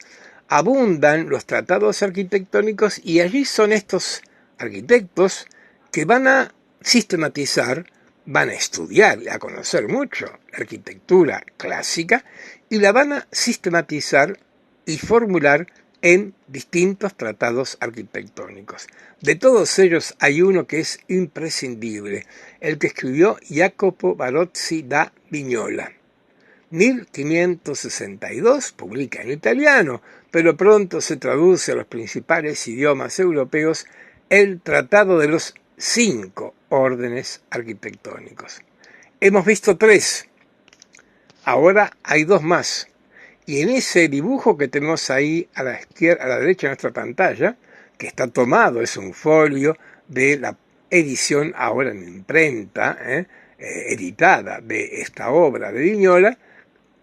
abundan los tratados arquitectónicos y allí son estos arquitectos que van a sistematizar, van a estudiar y a conocer mucho la arquitectura clásica y la van a sistematizar y formular en distintos tratados arquitectónicos. De todos ellos hay uno que es imprescindible, el que escribió Jacopo Barozzi da Vignola. 1562, publica en italiano, pero pronto se traduce a los principales idiomas europeos el Tratado de los 5 órdenes arquitectónicos. Hemos visto 3, ahora hay 2 más. Y en ese dibujo que tenemos ahí a la izquierda, a la derecha de nuestra pantalla, que está tomado, es un folio de la edición ahora en imprenta, editada de esta obra de Vignola,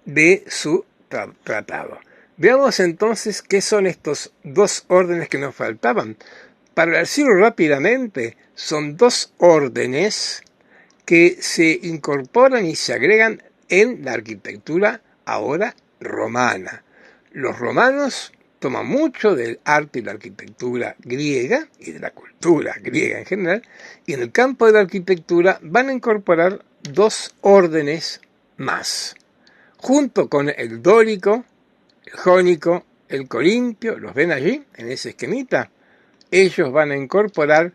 de su tratado. Veamos entonces qué son estos 2 órdenes que nos faltaban. Para decirlo rápidamente, son 2 órdenes que se incorporan y se agregan en la arquitectura ahora romana. Los romanos toman mucho del arte y la arquitectura griega y de la cultura griega en general, y en el campo de la arquitectura van a incorporar 2 órdenes más, junto con el dórico, el jónico, el corintio, los ven allí en ese esquemita. Ellos van a incorporar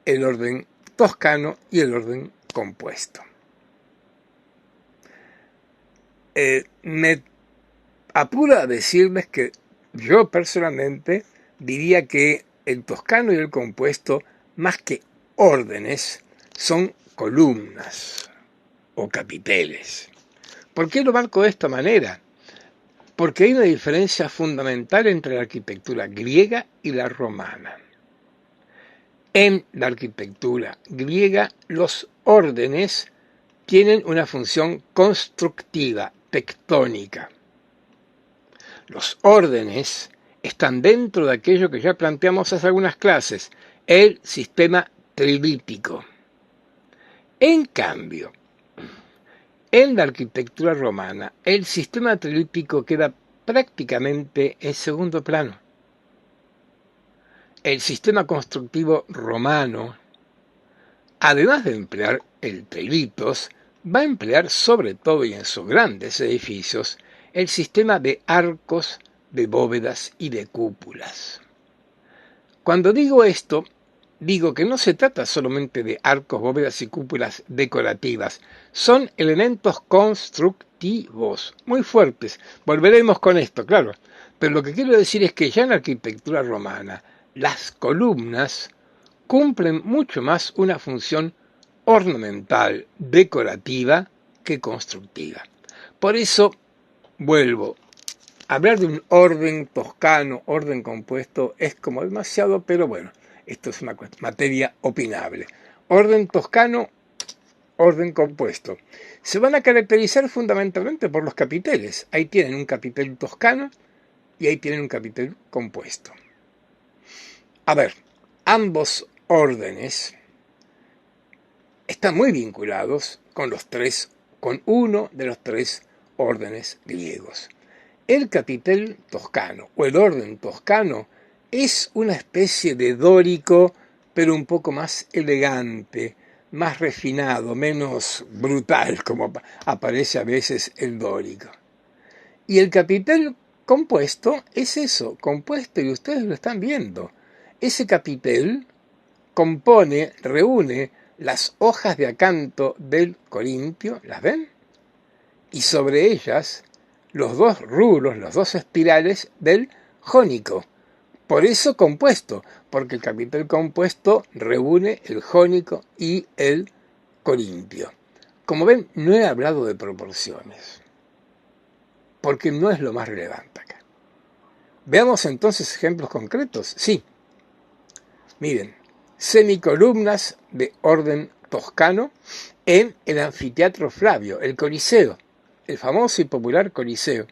el orden toscano y el orden compuesto. Me apura a decirles que yo personalmente diría que el toscano y el compuesto, más que órdenes, son columnas o capiteles. ¿Por qué lo marco de esta manera? Porque hay una diferencia fundamental entre la arquitectura griega y la romana. En la arquitectura griega, los órdenes tienen una función constructiva, tectónica. Los órdenes están dentro de aquello que ya planteamos hace algunas clases, el sistema trilítico. En cambio, en la arquitectura romana, el sistema trilítico queda prácticamente en segundo plano. El sistema constructivo romano, además de emplear el trilitos, va a emplear sobre todo y en sus grandes edificios el sistema de arcos, de bóvedas y de cúpulas. Cuando digo esto, digo que no se trata solamente de arcos, bóvedas y cúpulas decorativas, son elementos constructivos, muy fuertes. Volveremos con esto, claro, pero lo que quiero decir es que ya en la arquitectura romana, las columnas cumplen mucho más una función ornamental, decorativa, que constructiva. Por eso, vuelvo, hablar de un orden toscano, orden compuesto, es como demasiado, pero bueno, esto es una materia opinable. Orden toscano, orden compuesto. Se van a caracterizar fundamentalmente por los capiteles. Ahí tienen un capitel toscano y ahí tienen un capitel compuesto. A ver, ambos órdenes están muy vinculados con uno de los 3 órdenes griegos. El capitel toscano o el orden toscano es una especie de dórico, pero un poco más elegante, más refinado, menos brutal, como aparece a veces el dórico. Y el capitel compuesto es eso, compuesto, y ustedes lo están viendo. Ese capitel reúne las hojas de acanto del corimpio, ¿las ven? Y sobre ellas los dos rubros, los dos espirales del jónico. Por eso compuesto, porque el capitel compuesto reúne el jónico y el corimpio. Como ven, no he hablado de proporciones, porque no es lo más relevante acá. Veamos entonces ejemplos concretos. Sí, miren, semicolumnas de orden toscano en el anfiteatro Flavio, el Coliseo, el famoso y popular Coliseo.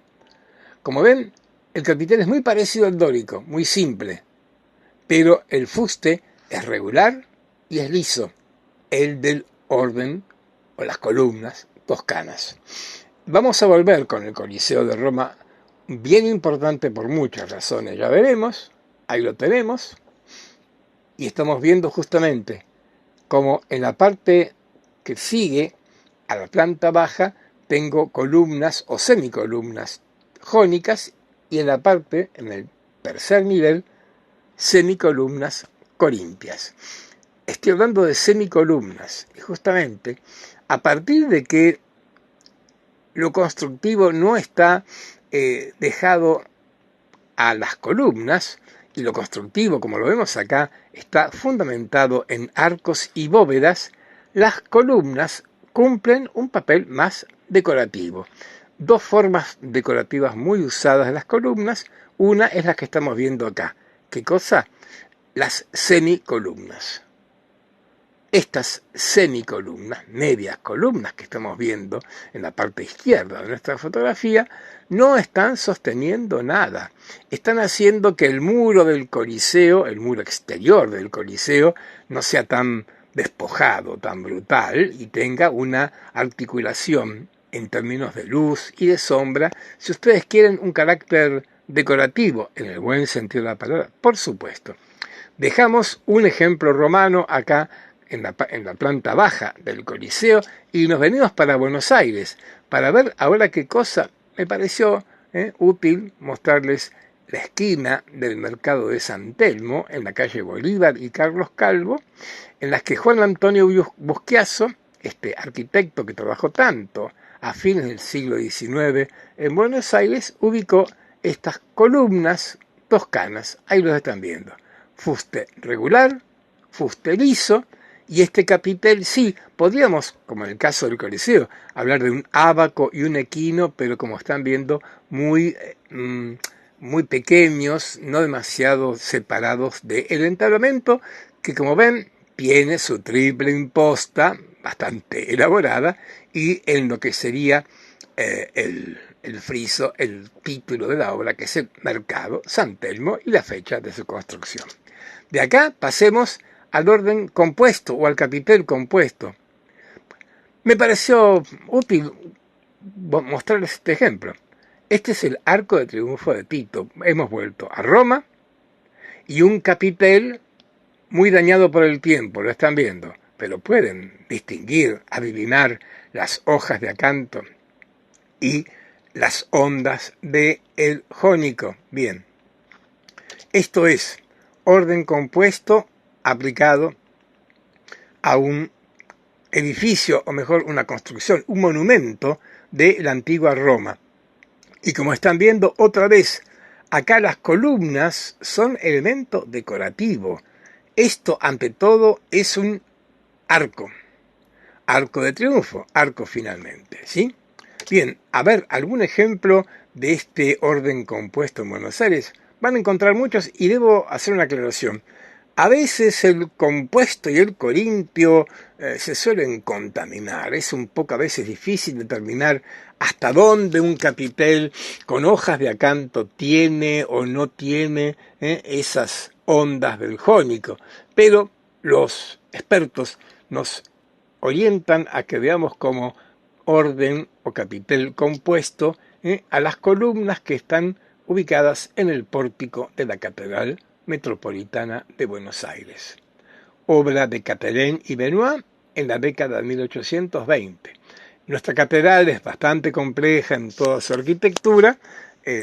Como ven, el capitel es muy parecido al dórico, muy simple, pero el fuste es regular y es liso, el del orden o las columnas toscanas. Vamos a volver con el Coliseo de Roma, bien importante por muchas razones, ya veremos, ahí lo tenemos, y estamos viendo justamente como en la parte que sigue a la planta baja tengo columnas o semicolumnas jónicas y en la parte, en el tercer nivel, semicolumnas corintias. Estoy hablando de semicolumnas y justamente a partir de que lo constructivo no está dejado a las columnas, y lo constructivo, como lo vemos acá, está fundamentado en arcos y bóvedas, las columnas cumplen un papel más decorativo. Dos formas decorativas muy usadas de las columnas, una es la que estamos viendo acá. ¿Qué cosa? Las semicolumnas. Estas semicolumnas, medias columnas que estamos viendo en la parte izquierda de nuestra fotografía, no están sosteniendo nada. Están haciendo que el muro del Coliseo, el muro exterior del Coliseo, no sea tan despojado, tan brutal y tenga una articulación en términos de luz y de sombra, si ustedes quieren un carácter decorativo, en el buen sentido de la palabra, por supuesto. Dejamos un ejemplo romano acá en la planta baja del Coliseo y nos venimos para Buenos Aires para ver ahora qué cosa me pareció útil mostrarles la esquina del mercado de San Telmo en la calle Bolívar y Carlos Calvo, en las que Juan Antonio Busquiazo, este arquitecto que trabajó tanto a fines del siglo XIX en Buenos Aires, ubicó estas columnas toscanas, ahí los están viendo. Fuste regular, fuste liso, y este capitel sí, podríamos, como en el caso del Coliseo, hablar de un ábaco y un equino, pero como están viendo, muy pequeños, no demasiado separados del entablamento, que como ven, tiene su triple imposta, bastante elaborada, y en lo que sería el friso, el título de la obra, que es el Mercado San Telmo y la fecha de su construcción. De acá pasemos al orden compuesto o al capitel compuesto. Me pareció útil mostrarles este ejemplo. Este es el Arco de Triunfo de Tito. Hemos vuelto a Roma y un capitel muy dañado por el tiempo, lo están viendo, pero pueden distinguir, adivinar las hojas de acanto y las ondas del jónico. Bien, esto es orden compuesto aplicado a un edificio, o mejor, una construcción, un monumento de la antigua Roma. Y como están viendo otra vez, acá las columnas son elemento decorativo. Esto, ante todo, es un arco. Arco de triunfo, arco finalmente, ¿sí? Bien, a ver, algún ejemplo de este orden compuesto en Buenos Aires. Van a encontrar muchos y debo hacer una aclaración. A veces el compuesto y el corimpio se suelen contaminar. Es un poco a veces difícil determinar hasta dónde un capitel con hojas de acanto tiene o no tiene esas ondas del jónico. Pero los expertos nos orientan a que veamos como orden o capitel compuesto a las columnas que están ubicadas en el pórtico de la Catedral Metropolitana de Buenos Aires. Obra de Catherine y Benoit en la década de 1820. Nuestra catedral es bastante compleja en toda su arquitectura,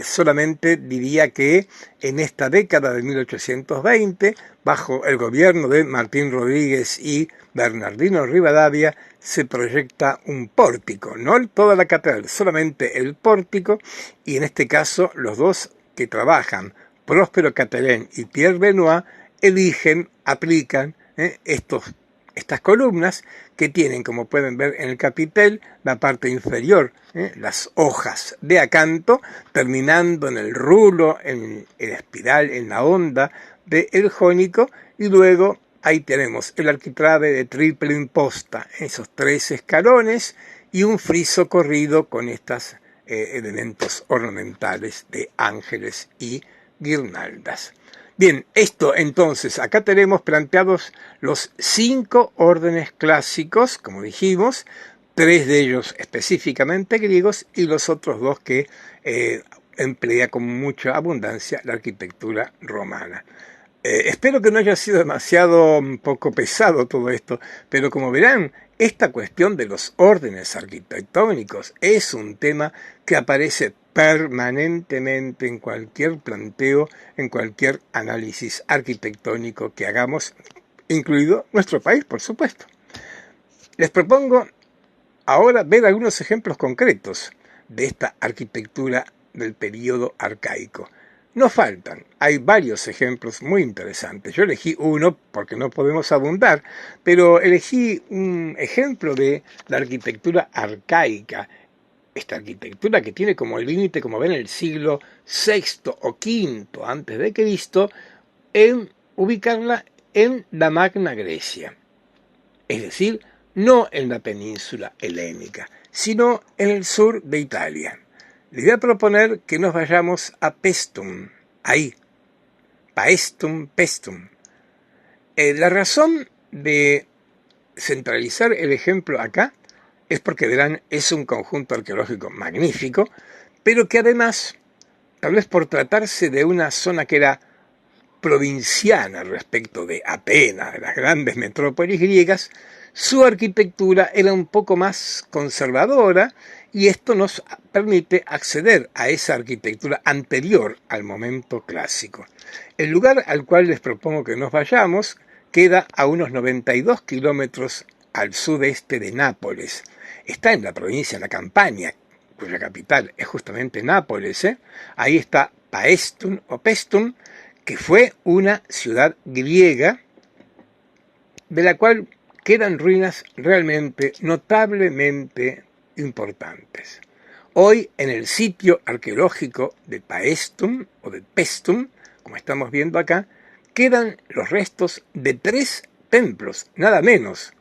solamente diría que en esta década de 1820, bajo el gobierno de Martín Rodríguez y Bernardino Rivadavia, se proyecta un pórtico, no toda la catedral, solamente el pórtico, y en este caso los dos que trabajan, Próspero Catelén y Pierre Benoit, eligen, aplican estas columnas que tienen, como pueden ver en el capitel, la parte inferior, las hojas de acanto, terminando en el rulo, en el espiral, en la onda del jónico, y luego ahí tenemos el arquitrabe de triple imposta, esos 3 escalones y un friso corrido con estos elementos ornamentales de ángeles y guirnaldas. Bien, esto entonces, acá tenemos planteados los 5 órdenes clásicos, como dijimos, 3 de ellos específicamente griegos y los otros 2 que emplea con mucha abundancia la arquitectura romana. Espero que no haya sido demasiado poco pesado todo esto, pero como verán, esta cuestión de los órdenes arquitectónicos es un tema que aparece permanentemente en cualquier planteo, en cualquier análisis arquitectónico que hagamos, incluido nuestro país, por supuesto. Les propongo ahora ver algunos ejemplos concretos de esta arquitectura del período arcaico. No faltan, hay varios ejemplos muy interesantes. Yo elegí uno porque no podemos abundar, pero elegí un ejemplo de la arquitectura arcaica. Esta arquitectura que tiene como límite, como ven, el siglo VI o V antes de Cristo, en ubicarla en la Magna Grecia. Es decir, no en la península helénica, sino en el sur de Italia. Les voy a proponer que nos vayamos a Paestum, ahí, Paestum, Paestum. La razón de centralizar el ejemplo acá es porque, verán, es un conjunto arqueológico magnífico, pero que además, tal vez por tratarse de una zona que era provinciana respecto de Atenas, de las grandes metrópolis griegas, su arquitectura era un poco más conservadora y esto nos permite acceder a esa arquitectura anterior al momento clásico. El lugar al cual les propongo que nos vayamos queda a unos 92 kilómetros al sudeste de Nápoles. Está en la provincia de la Campania, cuya capital es justamente Nápoles. Ahí está Paestum o Paestum, que fue una ciudad griega de la cual quedan ruinas realmente notablemente importantes. Hoy en el sitio arqueológico de Paestum o de Paestum, como estamos viendo acá, quedan los restos de 3 templos, nada menos.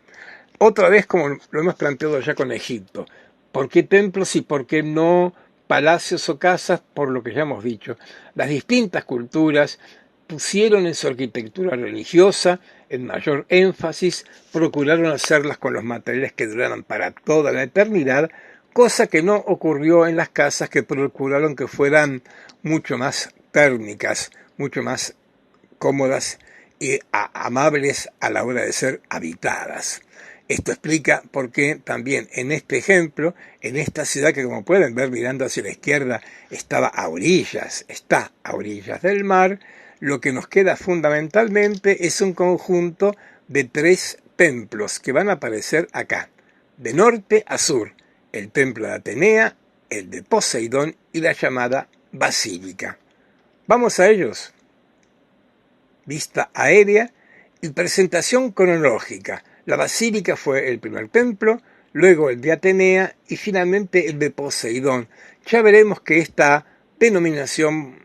Otra vez, como lo hemos planteado ya con Egipto, ¿por qué templos y por qué no palacios o casas? Por lo que ya hemos dicho, las distintas culturas pusieron en su arquitectura religiosa en mayor énfasis, procuraron hacerlas con los materiales que duraran para toda la eternidad, cosa que no ocurrió en las casas, que procuraron que fueran mucho más térmicas, mucho más cómodas y amables a la hora de ser habitadas. Esto explica por qué también en este ejemplo, en esta ciudad que, como pueden ver mirando hacia la izquierda, está a orillas del mar, lo que nos queda fundamentalmente es un conjunto de 3 templos que van a aparecer acá, de norte a sur, el templo de Atenea, el de Poseidón y la llamada Basílica. Vamos a ellos. Vista aérea y presentación cronológica. La Basílica fue el primer templo, luego el de Atenea y finalmente el de Poseidón. Ya veremos que esta denominación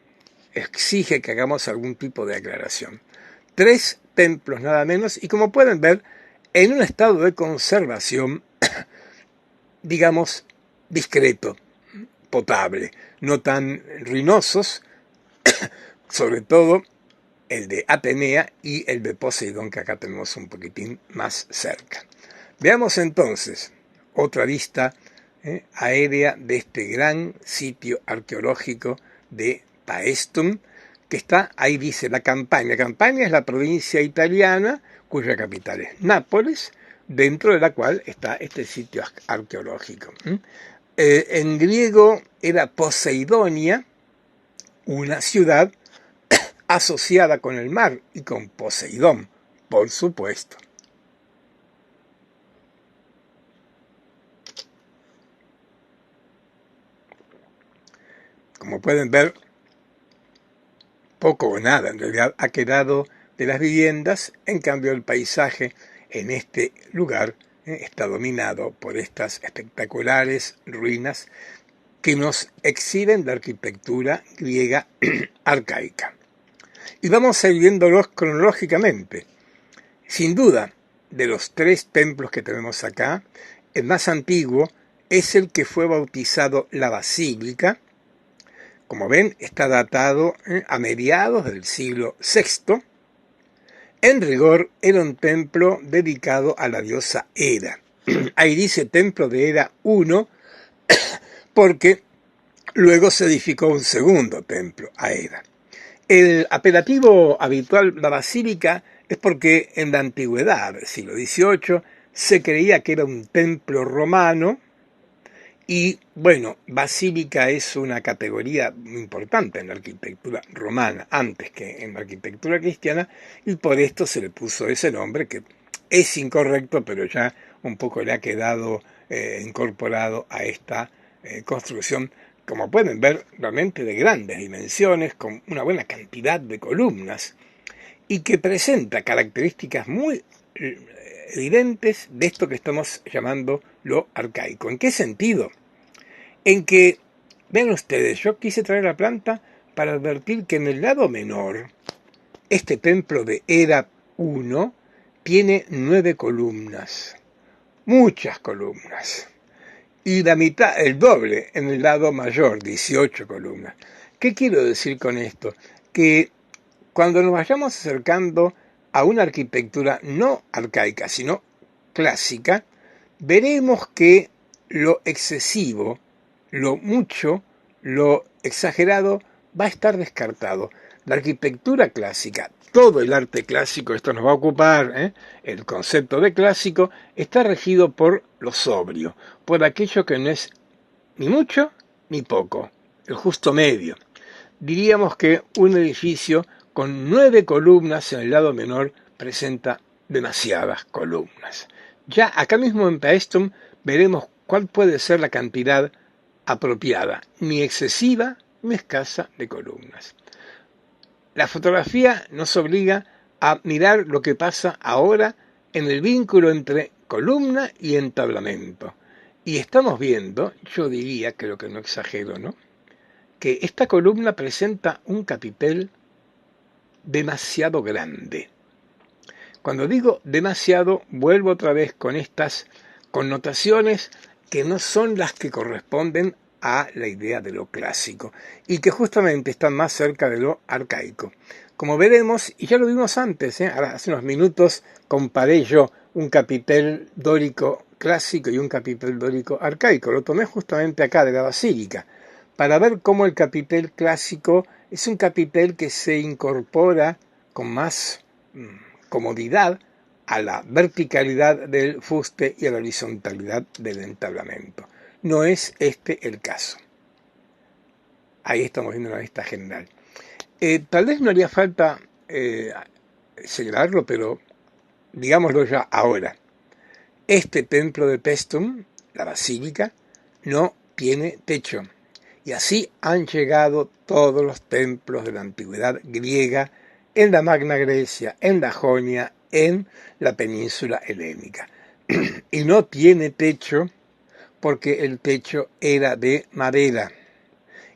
exige que hagamos algún tipo de aclaración. 3 templos nada menos y, como pueden ver, en un estado de conservación, digamos, discreto, potable, no tan ruinosos, sobre todo el de Atenea y el de Poseidón, que acá tenemos un poquitín más cerca. Veamos entonces otra vista aérea de este gran sitio arqueológico de Paestum, que está, ahí dice, la Campania. Campania es la provincia italiana cuya capital es Nápoles, dentro de la cual está este sitio arqueológico. En griego era Poseidonia, una ciudad asociada con el mar y con Poseidón, por supuesto. Como pueden ver, poco o nada en realidad ha quedado de las viviendas, en cambio el paisaje en este lugar está dominado por estas espectaculares ruinas que nos exhiben la arquitectura griega arcaica. Y vamos a ir viéndolos cronológicamente. Sin duda, de los 3 templos que tenemos acá, el más antiguo es el que fue bautizado la Basílica. Como ven, está datado a mediados del siglo VI. En rigor, era un templo dedicado a la diosa Hera. Ahí dice templo de Hera I, porque luego se edificó un segundo templo a Hera. El apelativo habitual, la basílica, es porque en la antigüedad, siglo XVIII, se creía que era un templo romano. Y bueno, basílica es una categoría muy importante en la arquitectura romana, antes que en la arquitectura cristiana, y por esto se le puso ese nombre, que es incorrecto, pero ya un poco le ha quedado incorporado a esta construcción, como pueden ver, realmente de grandes dimensiones, con una buena cantidad de columnas, y que presenta características muy evidentes de esto que estamos llamando lo arcaico. ¿En qué sentido? En que, vean ustedes, yo quise traer la planta para advertir que en el lado menor, este templo de Hera I tiene 9 columnas, muchas columnas, y la mitad, el doble, en el lado mayor, 18 columnas. ¿Qué quiero decir con esto? Que cuando nos vayamos acercando a una arquitectura no arcaica, sino clásica, veremos que lo excesivo, lo mucho, lo exagerado va a estar descartado. La arquitectura clásica, todo el arte clásico, esto nos va a ocupar, el concepto de clásico, está regido por lo sobrio, por aquello que no es ni mucho ni poco, el justo medio. Diríamos que un edificio con 9 columnas en el lado menor presenta demasiadas columnas. Ya acá mismo en Paestum veremos cuál puede ser la cantidad apropiada, ni excesiva ni escasa de columnas. La fotografía nos obliga a mirar lo que pasa ahora en el vínculo entre columna y entablamento. Y estamos viendo, yo diría, creo que no exagero, ¿no?, que esta columna presenta un capitel demasiado grande. Cuando digo demasiado, vuelvo otra vez con estas connotaciones que no son las que corresponden a la idea de lo clásico y que justamente están más cerca de lo arcaico. Como veremos, y ya lo vimos antes, hace unos minutos comparé yo un capitel dórico clásico y un capitel dórico arcaico. Lo tomé justamente acá de la basílica, para ver cómo el capitel clásico es un capitel que se incorpora con más comodidad a la verticalidad del fuste y a la horizontalidad del entablamento. No es este el caso. Ahí estamos viendo una vista general. Tal vez no haría falta señalarlo, pero digámoslo ya ahora. Este templo de Paestum, la basílica, no tiene techo. Y así han llegado todos los templos de la antigüedad griega en la Magna Grecia, en la Jonia, en la península helénica. Y no tiene techo porque el techo era de madera.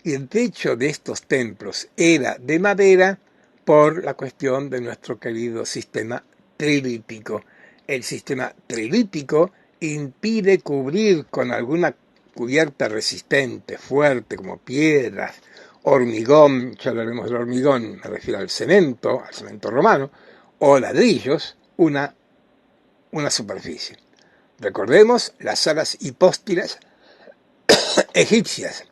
Y el techo de estos templos era de madera por la cuestión de nuestro querido sistema trilípico. El sistema trilípico impide cubrir con alguna cubierta resistente, fuerte, como piedras, hormigón, ya hablaremos del hormigón, me refiero al cemento romano, o ladrillos, una superficie. Recordemos las salas hipóstilas egipcias.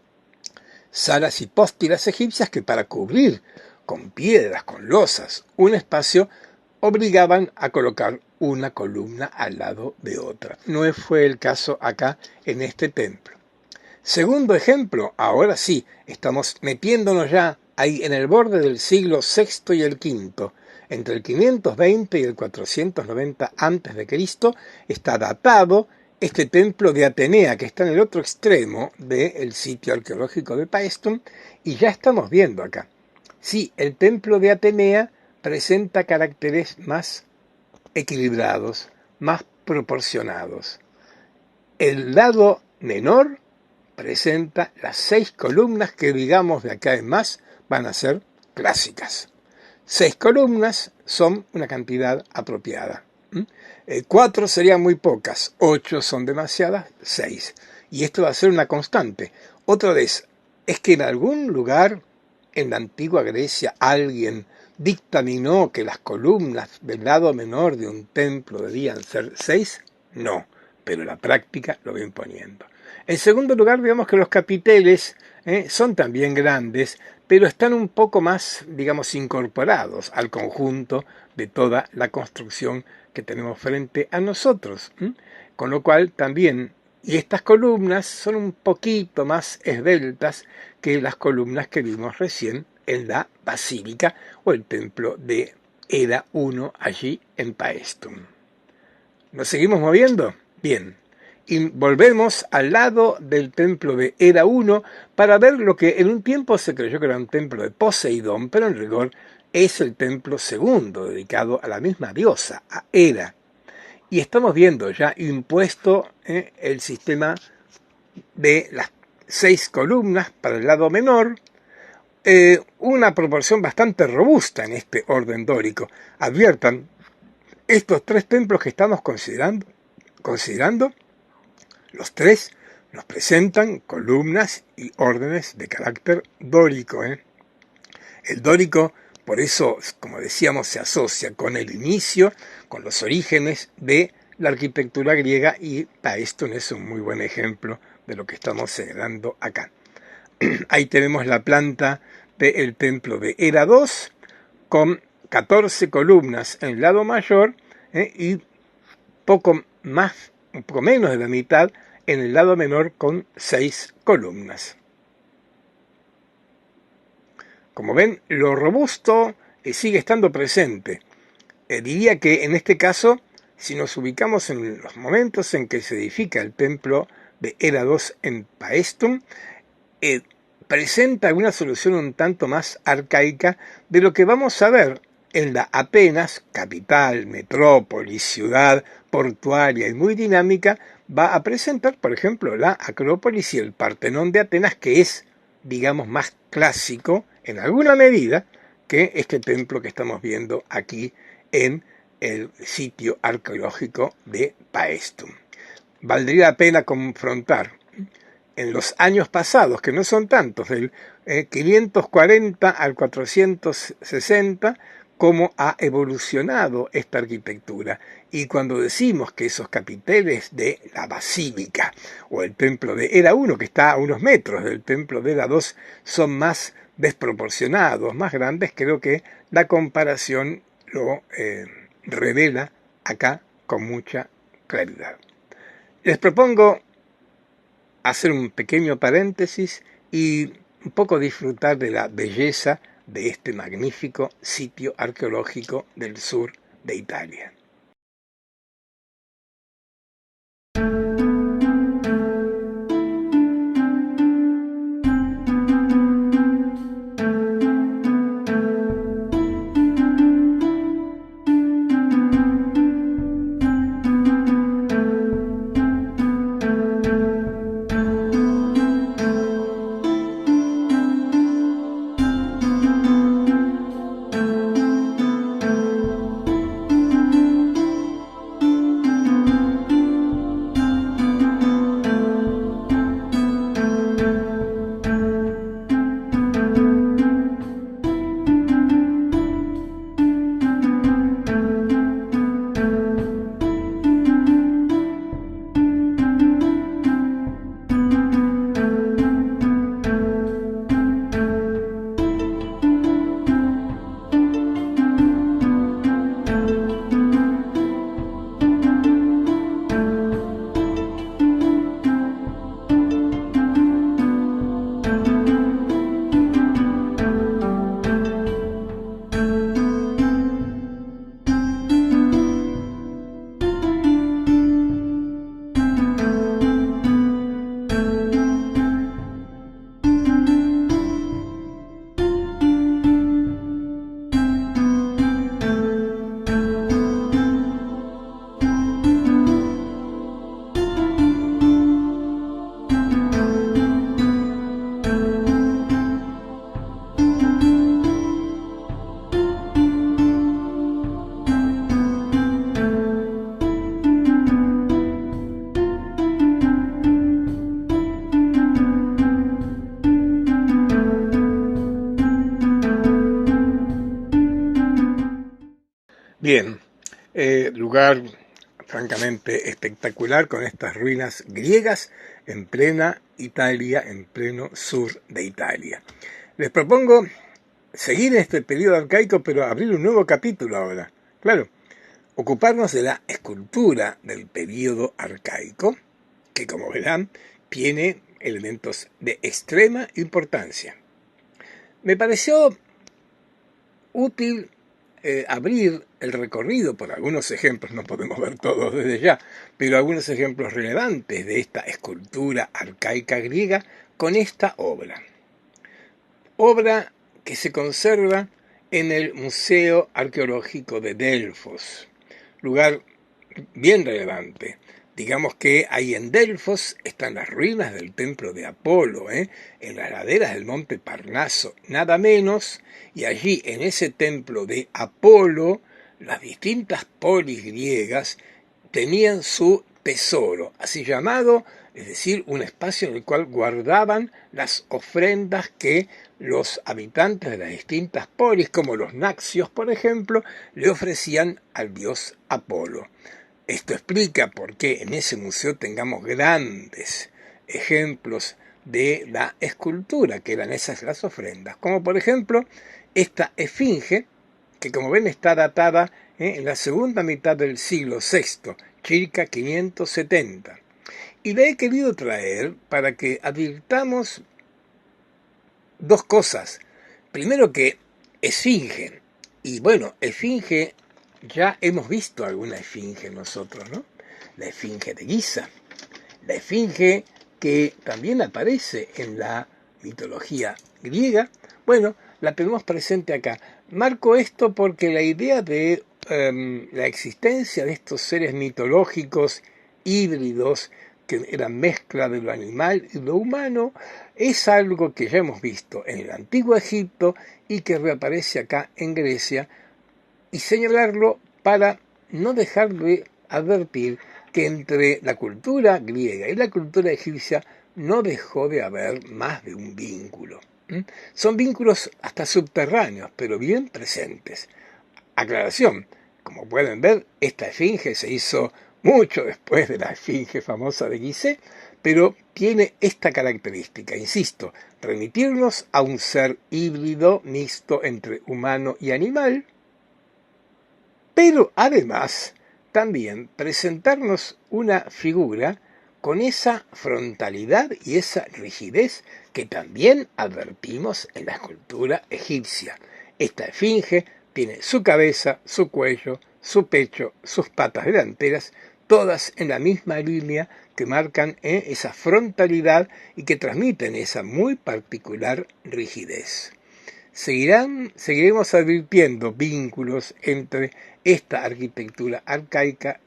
Salas hipóstilas egipcias que para cubrir con piedras, con losas, un espacio, obligaban a colocar una columna al lado de otra. No fue el caso acá en este templo. Segundo ejemplo, ahora sí, estamos metiéndonos ya ahí en el borde del siglo VI y el V, entre el 520 y el 490 a.C., está datado este templo de Atenea, que está en el otro extremo del sitio arqueológico de Paestum, y ya estamos viendo acá. Sí, el templo de Atenea presenta caracteres más equilibrados, más proporcionados. El lado menor presenta las 6 columnas que, digamos, de acá en más van a ser clásicas. 6 columnas son una cantidad apropiada. 4 serían muy pocas, 8 son demasiadas, 6. Y esto va a ser una constante. Otra vez, es que en algún lugar en la antigua Grecia alguien dictaminó que las columnas del lado menor de un templo debían ser 6. No, pero la práctica lo va imponiendo. En segundo lugar, vemos que los capiteles son también grandes, pero están un poco más, digamos, incorporados al conjunto de toda la construcción que tenemos frente a nosotros. Con lo cual también, y estas columnas son un poquito más esbeltas que las columnas que vimos recién en la basílica o el templo de Hera I allí en Paestum. ¿Nos seguimos moviendo? Bien. Y volvemos al lado del templo de Hera I para ver lo que en un tiempo se creyó que era un templo de Poseidón, pero en rigor es el templo segundo dedicado a la misma diosa, a Hera. Y estamos viendo ya impuesto el sistema de las 6 columnas para el lado menor, una proporción bastante robusta en este orden dórico. Adviertan, estos 3 templos que estamos considerando, los 3 nos presentan columnas y órdenes de carácter dórico. El dórico, por eso, como decíamos, se asocia con el inicio, con los orígenes de la arquitectura griega, y Paestum es un muy buen ejemplo de lo que estamos señalando acá. Ahí tenemos la planta del templo de Hera II, con 14 columnas en el lado mayor y poco menos de la mitad en el lado menor, con 6 columnas. Como ven, lo robusto sigue estando presente. Diría que en este caso, si nos ubicamos en los momentos en que se edifica el templo de Hera II en Paestum, presenta una solución un tanto más arcaica de lo que vamos a ver en la apenas capital, metrópoli, ciudad portuaria y muy dinámica. Va a presentar, por ejemplo, la Acrópolis y el Partenón de Atenas, que es, digamos, más clásico en alguna medida que este templo que estamos viendo aquí en el sitio arqueológico de Paestum. Valdría la pena confrontar en los años pasados, que no son tantos, del 540 al 460, cómo ha evolucionado esta arquitectura. Y cuando decimos que esos capiteles de la basílica o el templo de Hera I, que está a unos metros del templo de Hera II, son más desproporcionados, más grandes, creo que la comparación lo revela acá con mucha claridad. Les propongo hacer un pequeño paréntesis y un poco disfrutar de la belleza de este magnífico sitio arqueológico del sur de Italia. Bien, lugar francamente espectacular con estas ruinas griegas en plena Italia, en pleno sur de Italia. Les propongo seguir este periodo arcaico, pero abrir un nuevo capítulo ahora. Claro, ocuparnos de la escultura del periodo arcaico, que como verán, tiene elementos de extrema importancia. Me pareció útil abrir el recorrido por algunos ejemplos, no podemos ver todos desde ya, pero algunos ejemplos relevantes de esta escultura arcaica griega con esta obra. Obra que se conserva en el Museo Arqueológico de Delfos, lugar bien relevante. Digamos que ahí en Delfos están las ruinas del templo de Apolo, en las laderas del monte Parnaso, nada menos, y allí en ese templo de Apolo, las distintas polis griegas tenían su tesoro, así llamado, es decir, un espacio en el cual guardaban las ofrendas que los habitantes de las distintas polis, como los naxios, por ejemplo, le ofrecían al dios Apolo. Esto explica por qué en ese museo tengamos grandes ejemplos de la escultura, que eran esas las ofrendas, como por ejemplo esta esfinge, que como ven está datada en la segunda mitad del siglo VI, circa 570. Y la he querido traer para que advirtamos dos cosas. Primero que esfinge, y bueno, esfinge, ya hemos visto alguna esfinge nosotros, ¿no? La esfinge de Giza, la esfinge que también aparece en la mitología griega, bueno, la tenemos presente acá. Marco esto porque la idea de la existencia de estos seres mitológicos híbridos, que eran mezcla de lo animal y lo humano, es algo que ya hemos visto en el antiguo Egipto y que reaparece acá en Grecia, y señalarlo para no dejar de advertir que entre la cultura griega y la cultura egipcia no dejó de haber más de un vínculo. Son vínculos hasta subterráneos, pero bien presentes. Aclaración, como pueden ver, esta esfinge se hizo mucho después de la esfinge famosa de Gizeh, pero tiene esta característica, insisto, remitirnos a un ser híbrido mixto entre humano y animal, pero además también presentarnos una figura con esa frontalidad y esa rigidez que también advertimos en la escultura egipcia. Esta esfinge tiene su cabeza, su cuello, su pecho, sus patas delanteras, todas en la misma línea que marcan esa frontalidad y que transmiten esa muy particular rigidez. Seguiremos advirtiendo vínculos entre esta escultura arcaica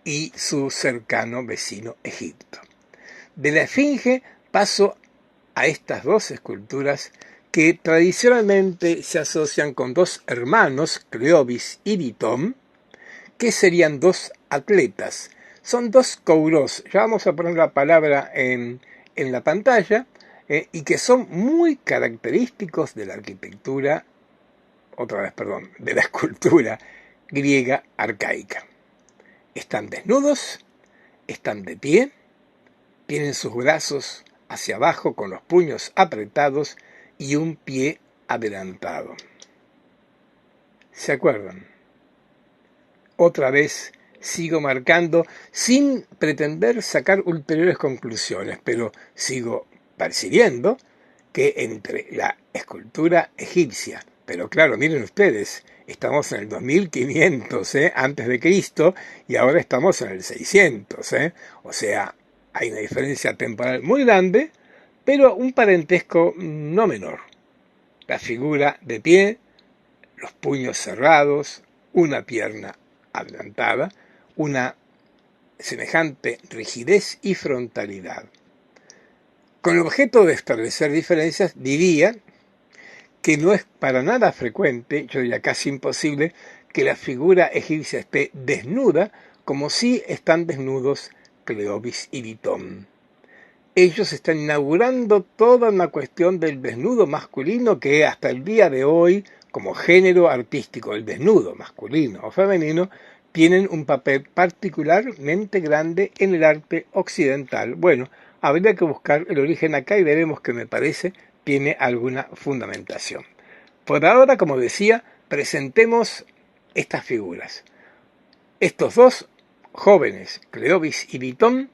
y su cercano vecino Egipto. De la esfinge paso a estas dos esculturas que tradicionalmente se asocian con dos hermanos, Cleobis y Bitón, que serían dos atletas. Son dos kouros, ya vamos a poner la palabra en la pantalla, y que son muy característicos de la arquitectura, de la escultura griega arcaica. Están desnudos, están de pie, tienen sus brazos hacia abajo con los puños apretados y un pie adelantado. ¿Se acuerdan? Otra vez sigo marcando sin pretender sacar ulteriores conclusiones, pero sigo percibiendo que entre la escultura egipcia, pero claro, miren ustedes, estamos en el 2500 antes de Cristo y ahora estamos en el 600, o sea, hay una diferencia temporal muy grande, pero un parentesco no menor. La figura de pie, los puños cerrados, una pierna adelantada, una semejante rigidez y frontalidad. Con el objeto de establecer diferencias, diría que no es para nada frecuente, yo diría casi imposible, que la figura egipcia esté desnuda como si están desnudos Cleobis y Bitón. Ellos están inaugurando toda una cuestión del desnudo masculino que hasta el día de hoy como género artístico, el desnudo, masculino o femenino, tienen un papel particularmente grande en el arte occidental. Bueno, habría que buscar el origen acá y veremos que me parece tiene alguna fundamentación. Por ahora, como decía, presentemos estas figuras. Estos dos jóvenes, Cleobis y Bitón,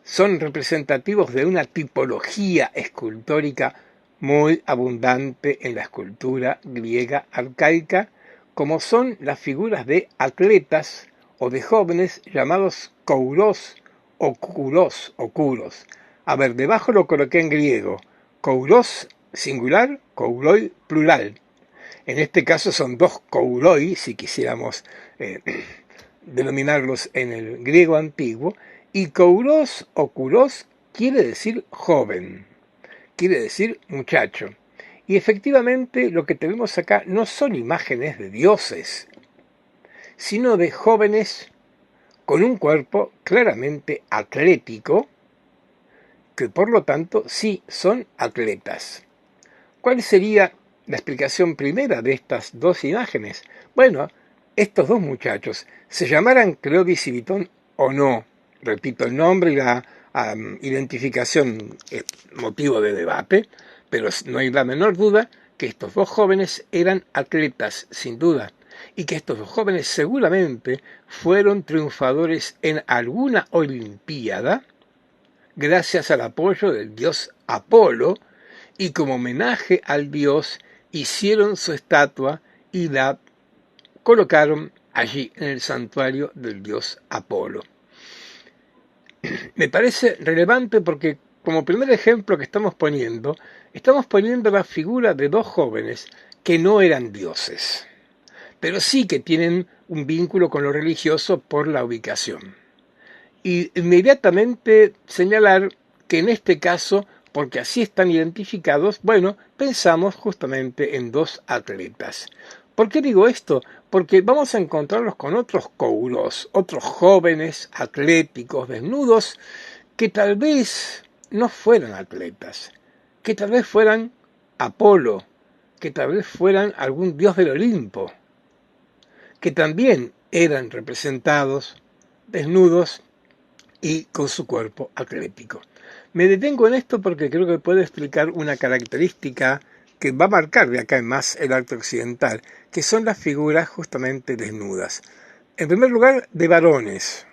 son representativos de una tipología escultórica muy abundante en la escultura griega arcaica, como son las figuras de atletas o de jóvenes llamados kouros o kuros. A ver, debajo lo coloqué en griego, kouros singular, kouroi plural. En este caso son dos kouroi, si quisiéramos denominarlos en el griego antiguo, y kouros o kuros quiere decir joven, quiere decir muchacho. Y efectivamente lo que tenemos acá no son imágenes de dioses, sino de jóvenes con un cuerpo claramente atlético, que por lo tanto sí son atletas. ¿Cuál sería la explicación primera de estas dos imágenes? Bueno, estos dos muchachos, se llamaran Cleobis y Bitón o no, repito, el nombre y la identificación es motivo de debate, pero no hay la menor duda que estos dos jóvenes eran atletas, sin duda, y que estos dos jóvenes seguramente fueron triunfadores en alguna olimpiada gracias al apoyo del dios Apolo, y como homenaje al dios hicieron su estatua y la colocaron allí en el santuario del dios Apolo. Me parece relevante porque como primer ejemplo que estamos poniendo la figura de dos jóvenes que no eran dioses, pero sí que tienen un vínculo con lo religioso por la ubicación. Y inmediatamente señalar que en este caso, porque así están identificados, bueno, pensamos justamente en dos atletas. ¿Por qué digo esto? Porque vamos a encontrarlos con otros kouros, otros jóvenes atléticos, desnudos, que tal vez no fueran atletas, que tal vez fueran Apolo, que tal vez fueran algún dios del Olimpo, que también eran representados desnudos y con su cuerpo atlético. Me detengo en esto porque creo que puede explicar una característica que va a marcar de acá en más el arte occidental, que son las figuras justamente desnudas. En primer lugar, de varones.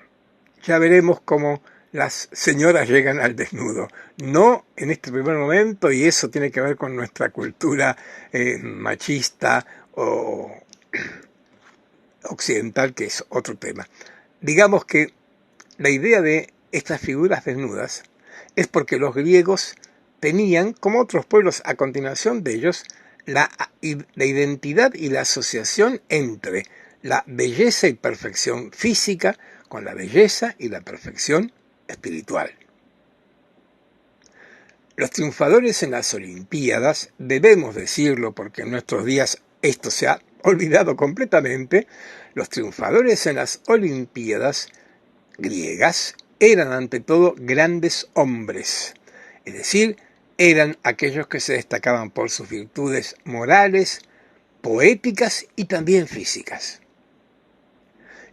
Ya veremos cómo las señoras llegan al desnudo. No en este primer momento, y eso tiene que ver con nuestra cultura machista o occidental, que es otro tema. Digamos que la idea de estas figuras desnudas es porque los griegos tenían, como otros pueblos a continuación de ellos, la identidad y la asociación entre la belleza y perfección física con la belleza y la perfección espiritual. Los triunfadores en las Olimpiadas, debemos decirlo porque en nuestros días esto se ha olvidado completamente, los triunfadores en las Olimpiadas griegas eran ante todo grandes hombres, es decir, eran aquellos que se destacaban por sus virtudes morales, poéticas y también físicas.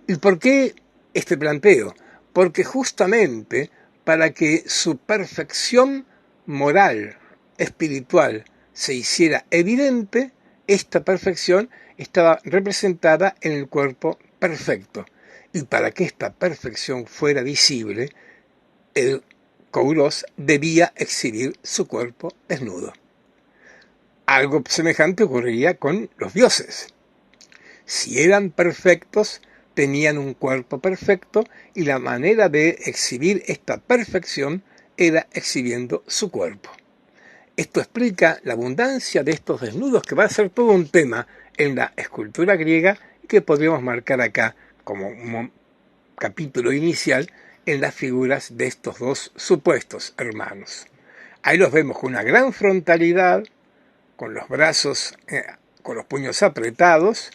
¿Y por qué este planteo? Porque justamente para que su perfección moral, espiritual, se hiciera evidente, esta perfección estaba representada en el cuerpo perfecto. Y para que esta perfección fuera visible, el kouros debía exhibir su cuerpo desnudo. Algo semejante ocurría con los dioses. Si eran perfectos, tenían un cuerpo perfecto y la manera de exhibir esta perfección era exhibiendo su cuerpo. Esto explica la abundancia de estos desnudos, que va a ser todo un tema en la escultura griega y que podríamos marcar acá como un capítulo inicial en las figuras de estos dos supuestos hermanos. Ahí los vemos con una gran frontalidad, con los brazos, con los puños apretados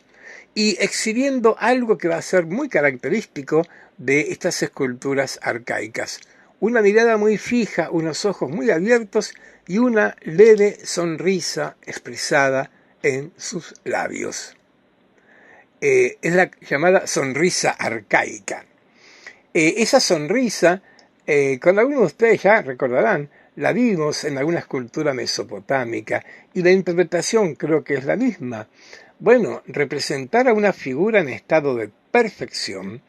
y exhibiendo algo que va a ser muy característico de estas esculturas arcaicas. Una mirada muy fija, unos ojos muy abiertos y una leve sonrisa expresada en sus labios. Es la llamada sonrisa arcaica. Esa sonrisa, con algunos de ustedes ya recordarán, la vimos en alguna escultura mesopotámica y la interpretación creo que es la misma. Bueno, representar a una figura en estado de perfección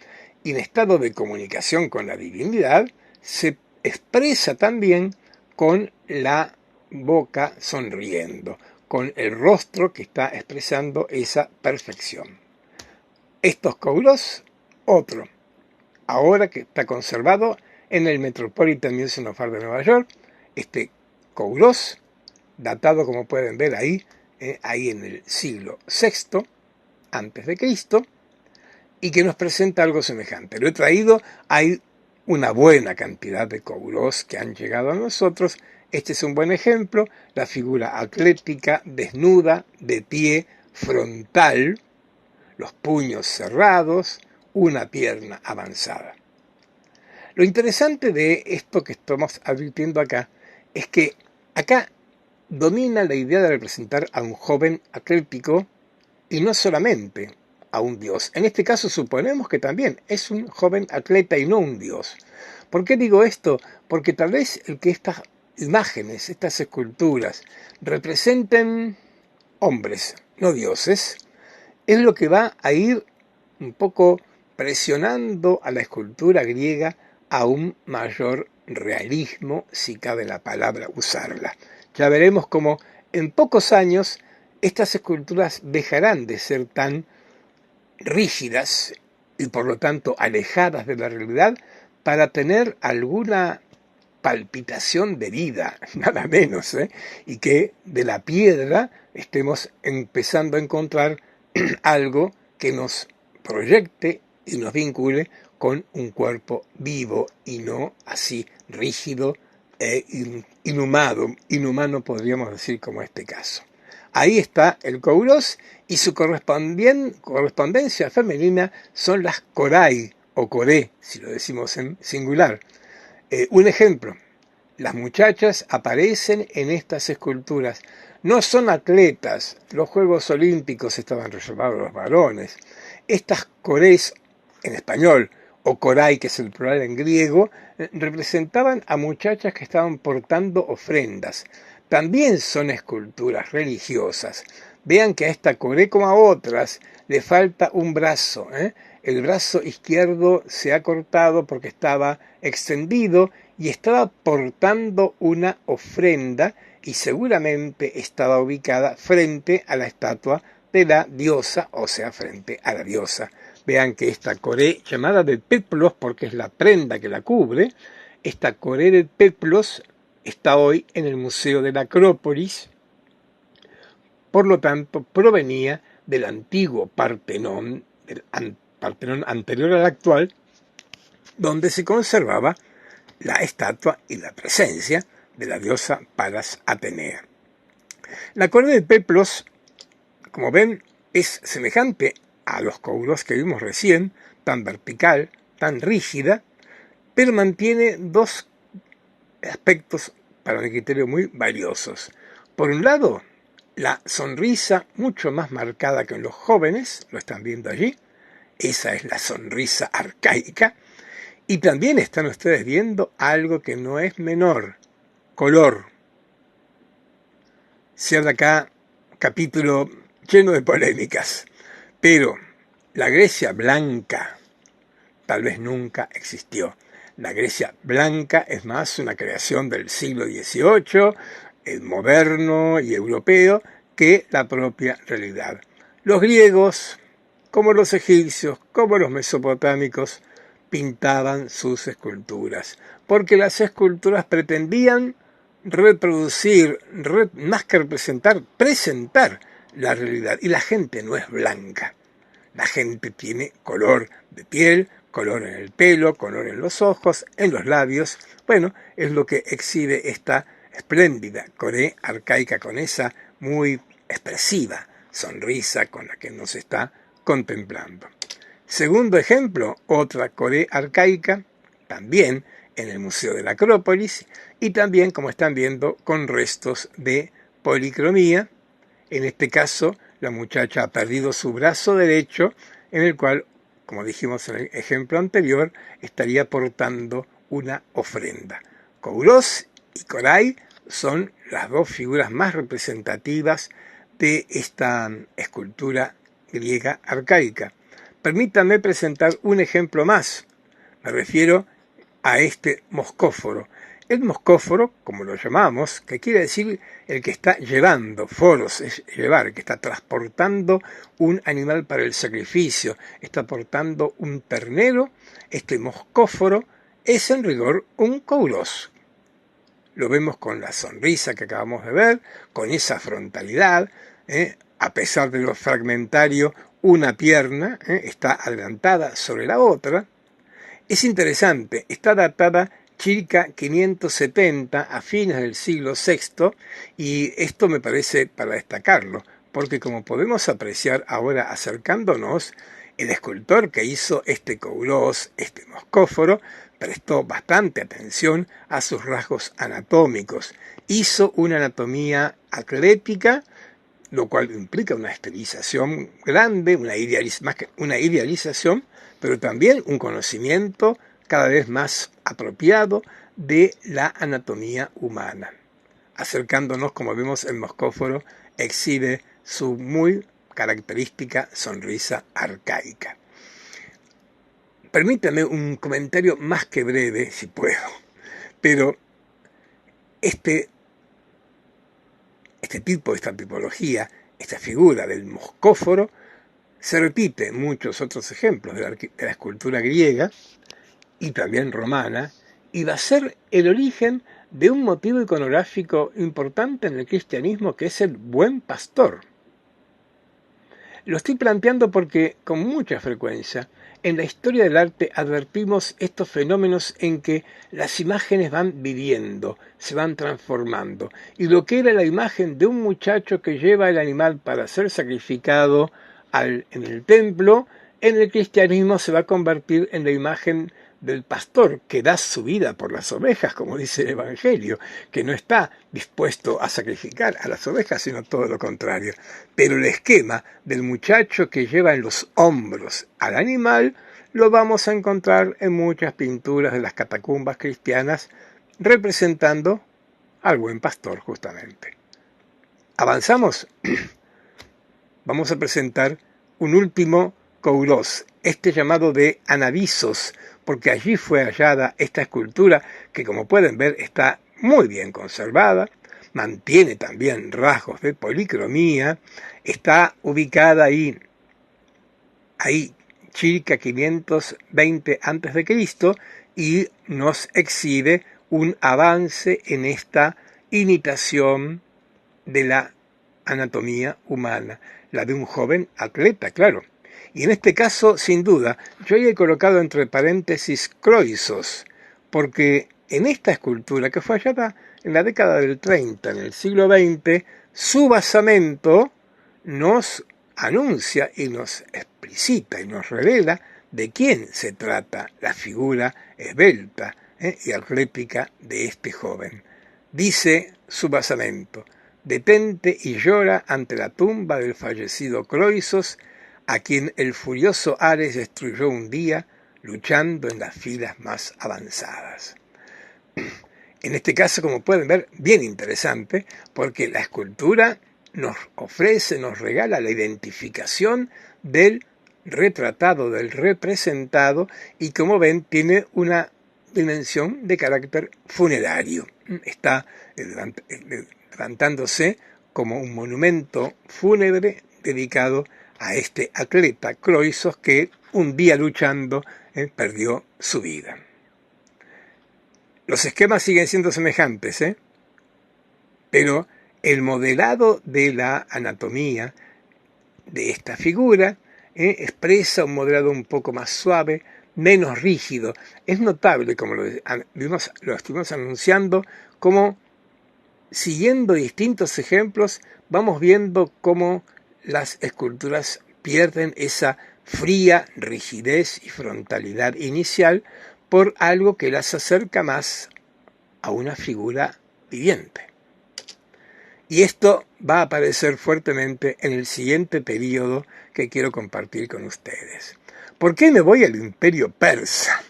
y en estado de comunicación con la divinidad se expresa también con la boca sonriendo, con el rostro que está expresando esa perfección. Estos kouros, otro, ahora que está conservado en el Metropolitan Museum of Art de Nueva York, este kouros, datado como pueden ver ahí en el siglo VI antes de Cristo, y que nos presenta algo semejante. Lo he traído, hay una buena cantidad de kouros que han llegado a nosotros. Este es un buen ejemplo, la figura atlética, desnuda, de pie, frontal, los puños cerrados, una pierna avanzada. Lo interesante de esto que estamos advirtiendo acá es que acá domina la idea de representar a un joven atlético y no solamente a un dios. En este caso suponemos que también es un joven atleta y no un dios. ¿Por qué digo esto? Porque tal vez el que estas imágenes, estas esculturas, representen hombres, no dioses, es lo que va a ir un poco presionando a la escultura griega a un mayor realismo, si cabe la palabra usarla. Ya veremos cómo en pocos años estas esculturas dejarán de ser tan rígidas y por lo tanto alejadas de la realidad para tener alguna palpitación de vida, nada menos, y que de la piedra estemos empezando a encontrar algo que nos proyecte y nos vincule con un cuerpo vivo y no así rígido e inhumano podríamos decir como este caso. Ahí está el kouros y su correspondencia femenina son las korai o koré, si lo decimos en singular. Un ejemplo, las muchachas aparecen en estas esculturas. No son atletas, los Juegos Olímpicos estaban reservados a los varones. Estas corés, en español, o korai, que es el plural en griego, representaban a muchachas que estaban portando ofrendas. También son esculturas religiosas. Vean que a esta coré, como a otras, le falta un brazo. El brazo izquierdo se ha cortado porque estaba extendido y estaba portando una ofrenda y seguramente estaba ubicada frente a la estatua de la diosa, o sea, frente a la diosa. Vean que esta coré, llamada de peplos porque es la prenda que la cubre, esta coré de peplos está hoy en el Museo de la Acrópolis, por lo tanto provenía del antiguo Partenón, del Partenón anterior al actual, donde se conservaba la estatua y la presencia de la diosa Palas Atenea. La corona de peplos, como ven, es semejante a los kouros que vimos recién, tan vertical, tan rígida, pero mantiene dos aspectos para mi criterio muy valiosos. Por un lado, la sonrisa mucho más marcada que en los jóvenes, lo están viendo allí, esa es la sonrisa arcaica, y también están ustedes viendo algo que no es menor, color. Se habla acá, capítulo lleno de polémicas, pero la Grecia blanca tal vez nunca existió. La Grecia blanca es más una creación del siglo XVIII, moderno y europeo, que la propia realidad. Los griegos, como los egipcios, como los mesopotámicos, pintaban sus esculturas, porque las esculturas pretendían reproducir, más que representar, presentar la realidad. Y la gente no es blanca. La gente tiene color de piel, color en el pelo, color en los ojos, en los labios. Bueno, es lo que exhibe esta espléndida coré arcaica con esa muy expresiva sonrisa con la que nos está contemplando. Segundo ejemplo, otra coré arcaica, también en el Museo de la Acrópolis y también, como están viendo, con restos de policromía En este caso, la muchacha ha perdido su brazo derecho, en el cual, como dijimos en el ejemplo anterior, estaría portando una ofrenda. Kouros y Korai son las dos figuras más representativas de esta escultura griega arcaica. Permítanme presentar un ejemplo más. Me refiero a este moscóforo. El moscóforo, como lo llamamos, que quiere decir el que está llevando, foros es llevar, que está transportando un animal para el sacrificio, está portando un ternero, este moscóforo es en rigor un kouros. Lo vemos con la sonrisa que acabamos de ver, con esa frontalidad, a pesar de lo fragmentario, una pierna está adelantada sobre la otra. Es interesante, está datada circa 570 a fines del siglo VI, y esto me parece para destacarlo, porque como podemos apreciar ahora acercándonos, el escultor que hizo este kouros, este moscóforo, prestó bastante atención a sus rasgos anatómicos. Hizo una anatomía atlética, lo cual implica una estilización grande, más que una idealización, pero también un conocimiento cada vez más apropiado de la anatomía humana. Acercándonos, como vemos, el moscóforo exhibe su muy característica sonrisa arcaica. Permítame un comentario más que breve, si puedo, pero esta tipología, esta figura del moscóforo, se repite en muchos otros ejemplos de la escultura griega y también romana, y va a ser el origen de un motivo iconográfico importante en el cristianismo, que es el buen pastor. Lo estoy planteando porque, con mucha frecuencia, en la historia del arte advertimos estos fenómenos en que las imágenes van viviendo, se van transformando, y lo que era la imagen de un muchacho que lleva el animal para ser sacrificado en el templo, en el cristianismo se va a convertir en la imagen del pastor que da su vida por las ovejas, como dice el Evangelio, que no está dispuesto a sacrificar a las ovejas, sino todo lo contrario. Pero el esquema del muchacho que lleva en los hombros al animal lo vamos a encontrar en muchas pinturas de las catacumbas cristianas, representando al buen pastor, justamente. ¿Avanzamos? Vamos a presentar un último kouros, este llamado de Anavisos, porque allí fue hallada esta escultura que, como pueden ver, está muy bien conservada, mantiene también rasgos de policromía, está ubicada ahí circa 520 a.C. y nos exhibe un avance en esta imitación de la anatomía humana, la de un joven atleta, claro. Y en este caso, sin duda, yo he colocado entre paréntesis Croisos, porque en esta escultura, que fue hallada en la década del 30, en el siglo XX, su basamento nos anuncia y nos explicita y nos revela de quién se trata la figura esbelta y atlética de este joven. Dice su basamento: detente y llora ante la tumba del fallecido Croisos, a quien el furioso Ares destruyó un día luchando en las filas más avanzadas. En este caso, como pueden ver, bien interesante, porque la escultura nos ofrece, nos regala la identificación del retratado, del representado, y como ven, tiene una dimensión de carácter funerario. Está levantándose como un monumento fúnebre dedicado a este atleta Croisos que un día luchando perdió su vida. Los esquemas siguen siendo semejantes, pero el modelado de la anatomía de esta figura expresa un modelado un poco más suave, menos rígido. Es notable, como lo estuvimos anunciando, como siguiendo distintos ejemplos vamos viendo cómo las esculturas pierden esa fría rigidez y frontalidad inicial por algo que las acerca más a una figura viviente. Y esto va a aparecer fuertemente en el siguiente periodo que quiero compartir con ustedes. ¿Por qué me voy al Imperio Persa?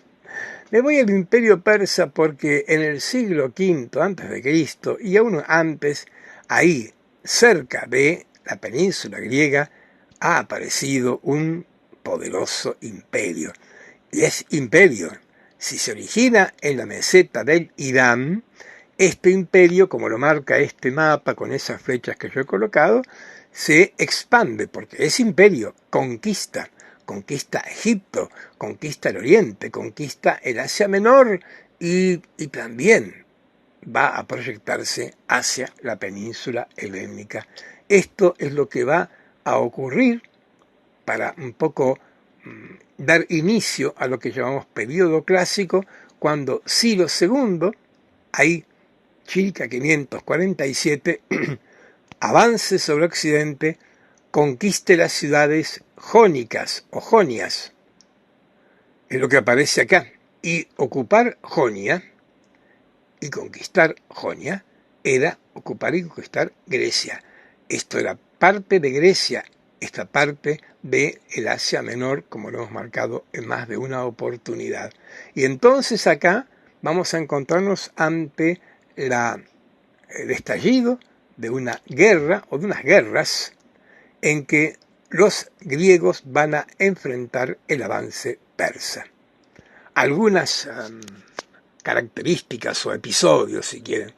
Me voy al Imperio Persa porque en el siglo V a.C. y aún antes, ahí, cerca de la península griega, ha aparecido un poderoso imperio. Y es imperio. Si se origina en la meseta del Irán, este imperio, como lo marca este mapa con esas flechas que yo he colocado, se expande porque es imperio, conquista Egipto, conquista el Oriente, conquista el Asia Menor y también va a proyectarse hacia la península helénica. Esto es lo que va a ocurrir para un poco dar inicio a lo que llamamos periodo clásico, cuando Ciro II, ahí Chilca 547, avance sobre Occidente, conquiste las ciudades jónicas o jonias, es lo que aparece acá, y ocupar Jonia y conquistar Jonia era ocupar y conquistar Grecia. Esto era parte de Grecia, esta parte de el Asia Menor, como lo hemos marcado en más de una oportunidad. Y entonces acá vamos a encontrarnos ante el estallido de una guerra o de unas guerras en que los griegos van a enfrentar el avance persa. Algunas características o episodios, si quieren.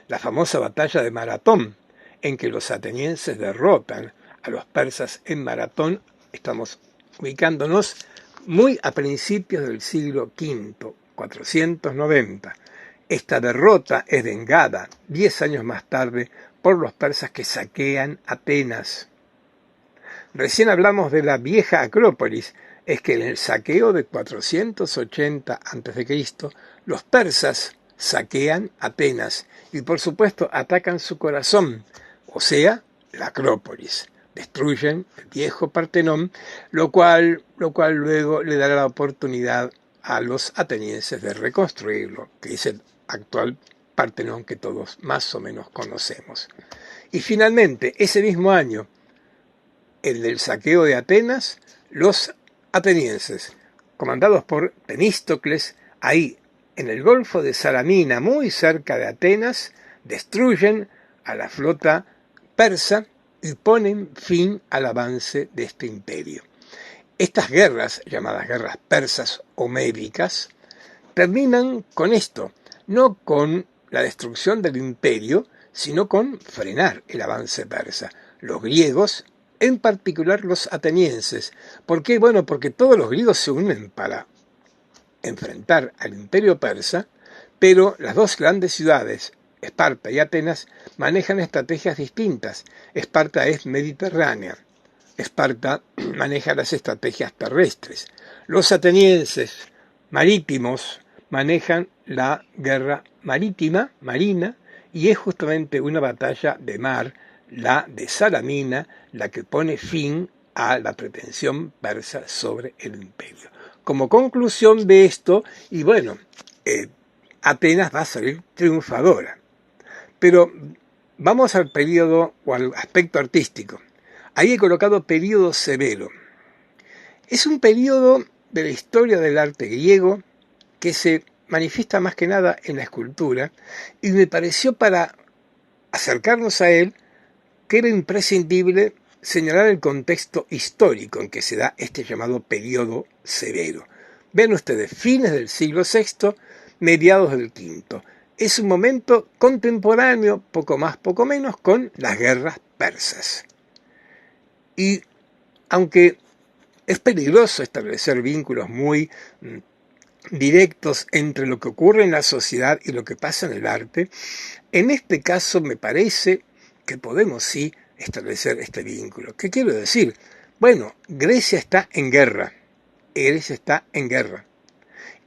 La famosa batalla de Maratón, en que los atenienses derrotan a los persas en Maratón. Estamos ubicándonos muy a principios del siglo V, 490. Esta derrota es vengada 10 años más tarde por los persas que saquean Atenas. Recién hablamos de la vieja Acrópolis. Es que en el saqueo de 480 a.C., los persas saquean Atenas y por supuesto atacan su corazón, o sea, la Acrópolis. Destruyen el viejo Partenón, lo cual luego le dará la oportunidad a los atenienses de reconstruirlo, que es el actual Partenón que todos más o menos conocemos. Y finalmente, ese mismo año, el del saqueo de Atenas, los atenienses, comandados por Temístocles, ahí en el Golfo de Salamina, muy cerca de Atenas, destruyen a la flota persa y ponen fin al avance de este imperio. Estas guerras, llamadas guerras persas o médicas, terminan con esto, no con la destrucción del imperio, sino con frenar el avance persa. Los griegos, en particular los atenienses. ¿Por qué? Bueno, porque todos los griegos se unen para enfrentar al imperio persa, pero las dos grandes ciudades, Esparta y Atenas, manejan estrategias distintas. Esparta es mediterránea. Esparta maneja las estrategias terrestres. Los atenienses marítimos manejan la guerra marítima, marina, y es justamente una batalla de mar, la de Salamina, la que pone fin a la pretensión persa sobre el imperio. Como conclusión de esto, y bueno, Atenas va a salir triunfadora. Pero vamos al periodo o al aspecto artístico. Ahí he colocado periodo severo. Es un periodo de la historia del arte griego que se manifiesta más que nada en la escultura y me pareció, para acercarnos a él, que era imprescindible señalar el contexto histórico en que se da este llamado periodo severo. Ven ustedes, fines del siglo VI, mediados del V. Es un momento contemporáneo, poco más, poco menos, con las guerras persas. Y aunque es peligroso establecer vínculos muy directos entre lo que ocurre en la sociedad y lo que pasa en el arte, en este caso me parece que podemos sí establecer este vínculo. ¿Qué quiero decir? Bueno, Grecia está en guerra. Grecia está en guerra.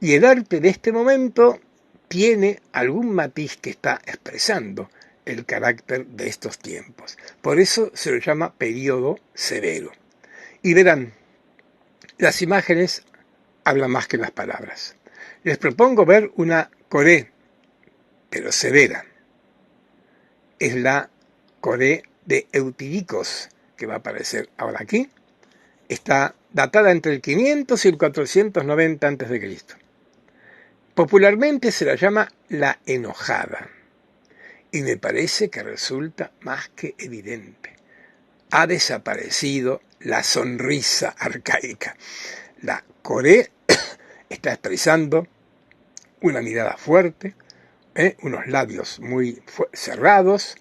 Y el arte de este momento tiene algún matiz que está expresando el carácter de estos tiempos. Por eso se lo llama periodo severo. Y verán, las imágenes hablan más que las palabras. Les propongo ver una Coré, pero severa. Es la Coré de Eutídicos, que va a aparecer ahora aquí, está datada entre el 500 y el 490 a.C. Popularmente se la llama la enojada, y me parece que resulta más que evidente. Ha desaparecido la sonrisa arcaica. La Coré está expresando una mirada fuerte, unos labios muy cerrados,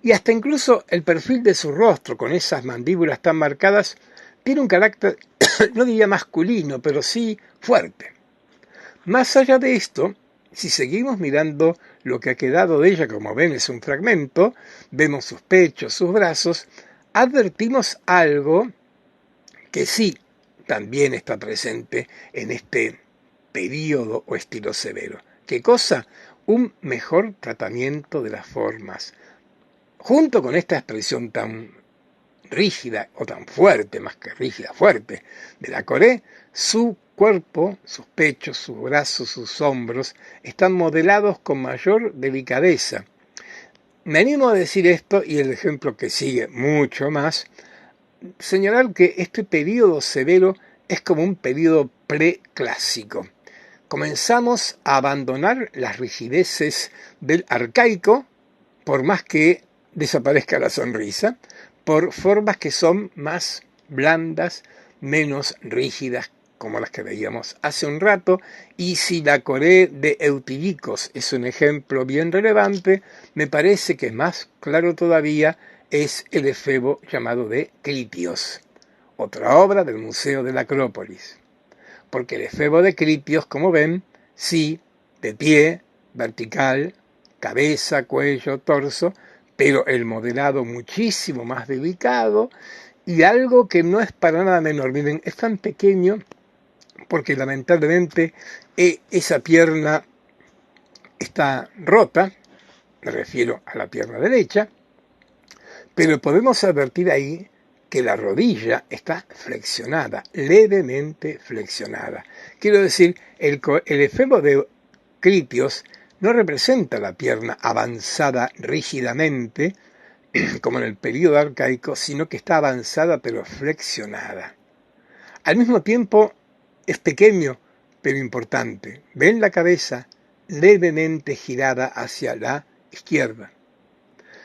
y hasta incluso el perfil de su rostro, con esas mandíbulas tan marcadas, tiene un carácter, no diría masculino, pero sí fuerte. Más allá de esto, si seguimos mirando lo que ha quedado de ella, como ven es un fragmento, vemos sus pechos, sus brazos, advertimos algo que sí también está presente en este período o estilo severo. ¿Qué cosa? Un mejor tratamiento de las formas. Junto con esta expresión tan rígida o tan fuerte, más que rígida, fuerte, de la Coré, su cuerpo, sus pechos, sus brazos, sus hombros, están modelados con mayor delicadeza. Me animo a decir esto, y el ejemplo que sigue mucho más, señalar que este periodo severo es como un periodo preclásico. Comenzamos a abandonar las rigideces del arcaico, por más que desaparezca la sonrisa, por formas que son más blandas, menos rígidas, como las que veíamos hace un rato, y si la Coré de Eutídicos es un ejemplo bien relevante, me parece que más claro todavía es el efebo llamado de Critios, otra obra del Museo de la Acrópolis. Porque el efebo de Critios, como ven, sí, de pie, vertical, cabeza, cuello, torso, pero el modelado muchísimo más delicado y algo que no es para nada menor. Miren, es tan pequeño porque lamentablemente esa pierna está rota, me refiero a la pierna derecha, pero podemos advertir ahí que la rodilla está flexionada, levemente flexionada. Quiero decir, el efebo de Critios no representa la pierna avanzada rígidamente, como en el período arcaico, sino que está avanzada pero flexionada. Al mismo tiempo, es pequeño pero importante. ¿Ven la cabeza levemente girada hacia la izquierda?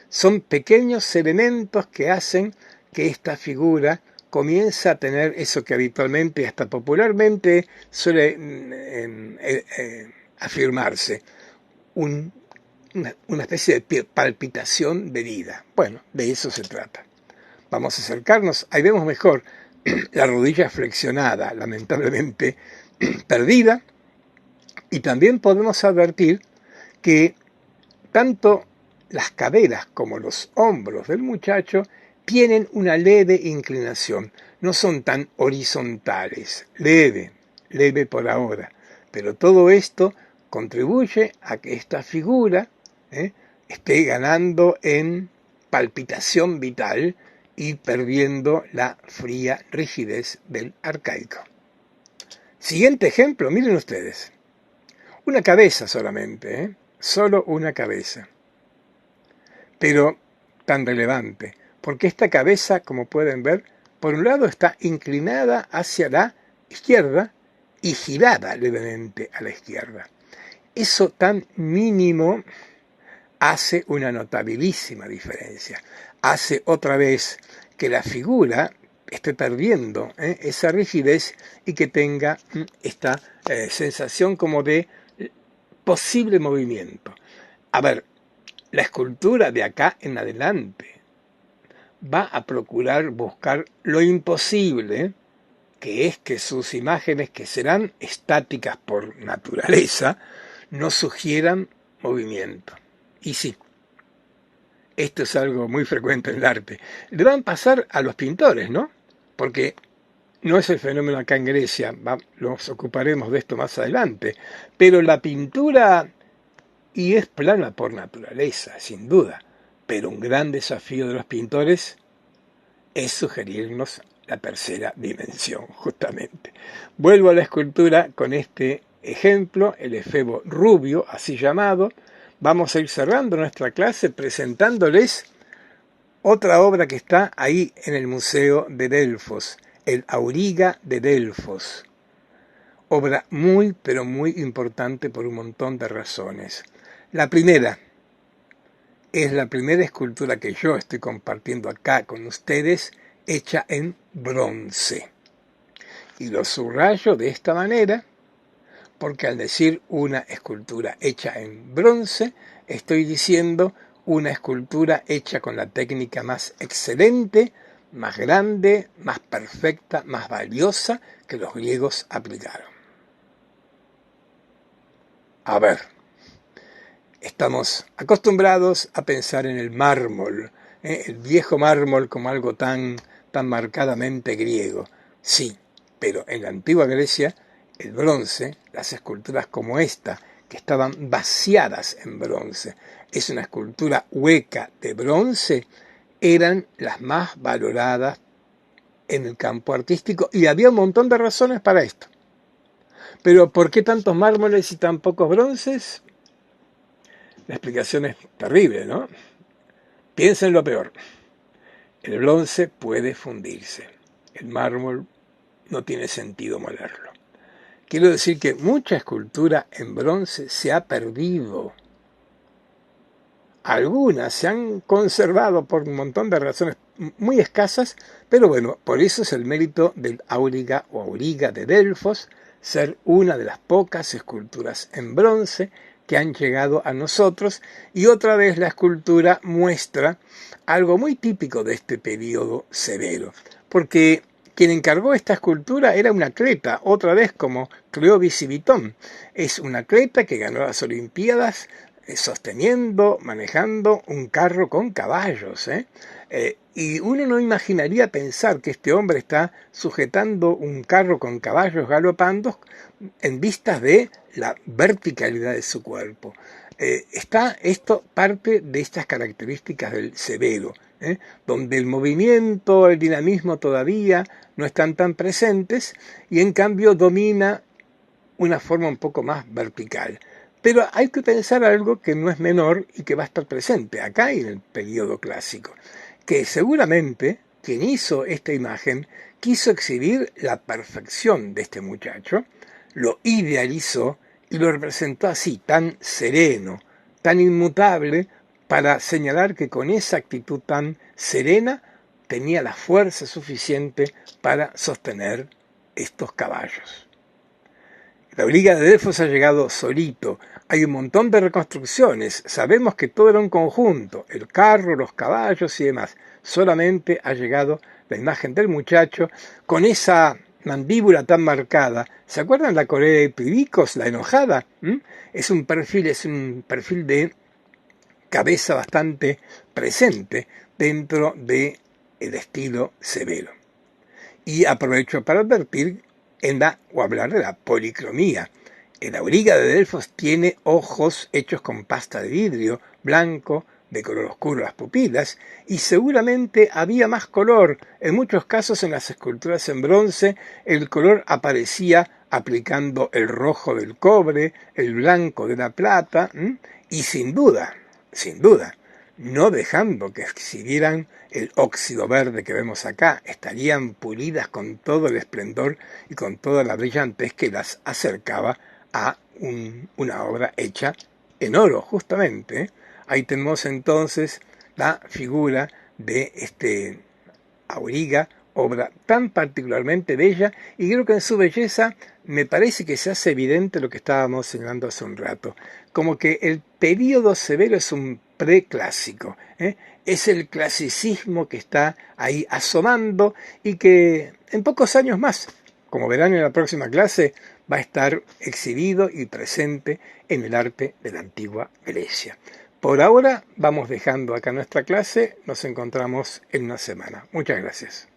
Son pequeños elementos que hacen que esta figura comience a tener eso que habitualmente, hasta popularmente, suele afirmarse, una especie de palpitación de vida. Bueno, de eso se trata. Vamos a acercarnos, ahí vemos mejor la rodilla flexionada, lamentablemente perdida, y también podemos advertir que tanto las caderas como los hombros del muchacho tienen una leve inclinación, no son tan horizontales, leve por ahora, pero todo esto contribuye a que esta figura esté ganando en palpitación vital y perdiendo la fría rigidez del arcaico. Siguiente ejemplo, miren ustedes, una cabeza solamente, solo una cabeza, pero tan relevante, porque esta cabeza, como pueden ver, por un lado está inclinada hacia la izquierda y girada levemente a la izquierda. Eso tan mínimo hace una notabilísima diferencia. Hace otra vez que la figura esté perdiendo esa rigidez y que tenga esta sensación como de posible movimiento. A ver, la escultura de acá en adelante va a procurar buscar lo imposible, que es que sus imágenes, que serán estáticas por naturaleza, no sugieran movimiento. Y sí, esto es algo muy frecuente en el arte. Le van a pasar a los pintores, ¿no? Porque no es el fenómeno acá en Grecia, nos ocuparemos de esto más adelante, pero la pintura, y es plana por naturaleza, sin duda, pero un gran desafío de los pintores es sugerirnos la tercera dimensión, justamente. Vuelvo a la escultura con este ejemplo, el efebo rubio, así llamado. Vamos a ir cerrando nuestra clase presentándoles Otra obra que está ahí en el Museo de Delfos, el Auriga de Delfos. Obra muy, pero muy importante por un montón de razones. La primera, es la primera escultura que yo estoy compartiendo acá con ustedes, hecha en bronce. Y lo subrayo de esta manera, porque al decir una escultura hecha en bronce, estoy diciendo una escultura hecha con la técnica más excelente, más grande, más perfecta, más valiosa que los griegos aplicaron. A ver, estamos acostumbrados a pensar en el mármol, el viejo mármol como algo tan marcadamente griego. Sí, pero en la antigua Grecia, el bronce, las esculturas como esta, que estaban vaciadas en bronce, es una escultura hueca de bronce, eran las más valoradas en el campo artístico y había un montón de razones para esto. Pero ¿por qué tantos mármoles y tan pocos bronces? La explicación es terrible, ¿no? Piensa en lo peor. El bronce puede fundirse. El mármol no tiene sentido molerlo. Quiero decir que mucha escultura en bronce se ha perdido. Algunas se han conservado por un montón de razones muy escasas, pero bueno, por eso es el mérito del Auriga o Auriga de Delfos, ser una de las pocas esculturas en bronce que han llegado a nosotros, y otra vez la escultura muestra algo muy típico de este periodo severo, porque quien encargó esta escultura era un atleta, otra vez como Cleobis y Vitón. Es un atleta que ganó las Olimpiadas sosteniendo, manejando un carro con caballos. Y uno no imaginaría pensar que este hombre está sujetando un carro con caballos galopando en vistas de la verticalidad de su cuerpo. Está esto parte de estas características del severo, donde el movimiento, el dinamismo todavía no están tan presentes y en cambio domina una forma un poco más vertical. Pero hay que pensar algo que no es menor y que va a estar presente acá y en el periodo clásico, que seguramente quien hizo esta imagen quiso exhibir la perfección de este muchacho, lo idealizó y lo representó así, tan sereno, tan inmutable, para señalar que con esa actitud tan serena tenía la fuerza suficiente para sostener estos caballos. La Auriga de Delfos ha llegado solito. Hay un montón de reconstrucciones. Sabemos que todo era un conjunto, el carro, los caballos y demás. Solamente ha llegado la imagen del muchacho con esa mandíbula tan marcada. ¿Se acuerdan la Corea de Pibicos, la enojada? Es un perfil de cabeza bastante presente dentro del estilo severo. Y aprovecho para advertir o hablar de la policromía. El Auriga de Delfos tiene ojos hechos con pasta de vidrio, blanco, de color oscuro las pupilas, y seguramente había más color. En muchos casos en las esculturas en bronce el color aparecía aplicando el rojo del cobre, el blanco de la plata, y sin duda, no dejando que exhibieran el óxido verde que vemos acá, estarían pulidas con todo el esplendor y con toda la brillantez que las acercaba a una obra hecha en oro, justamente. Ahí tenemos entonces la figura de este Auriga, obra tan particularmente bella, y creo que en su belleza me parece que se hace evidente lo que estábamos señalando hace un rato, como que el período severo es un preclásico, es el clasicismo que está ahí asomando y que en pocos años más, como verán en la próxima clase, va a estar exhibido y presente en el arte de la antigua Grecia. Por ahora vamos dejando acá nuestra clase, nos encontramos en una semana. Muchas gracias.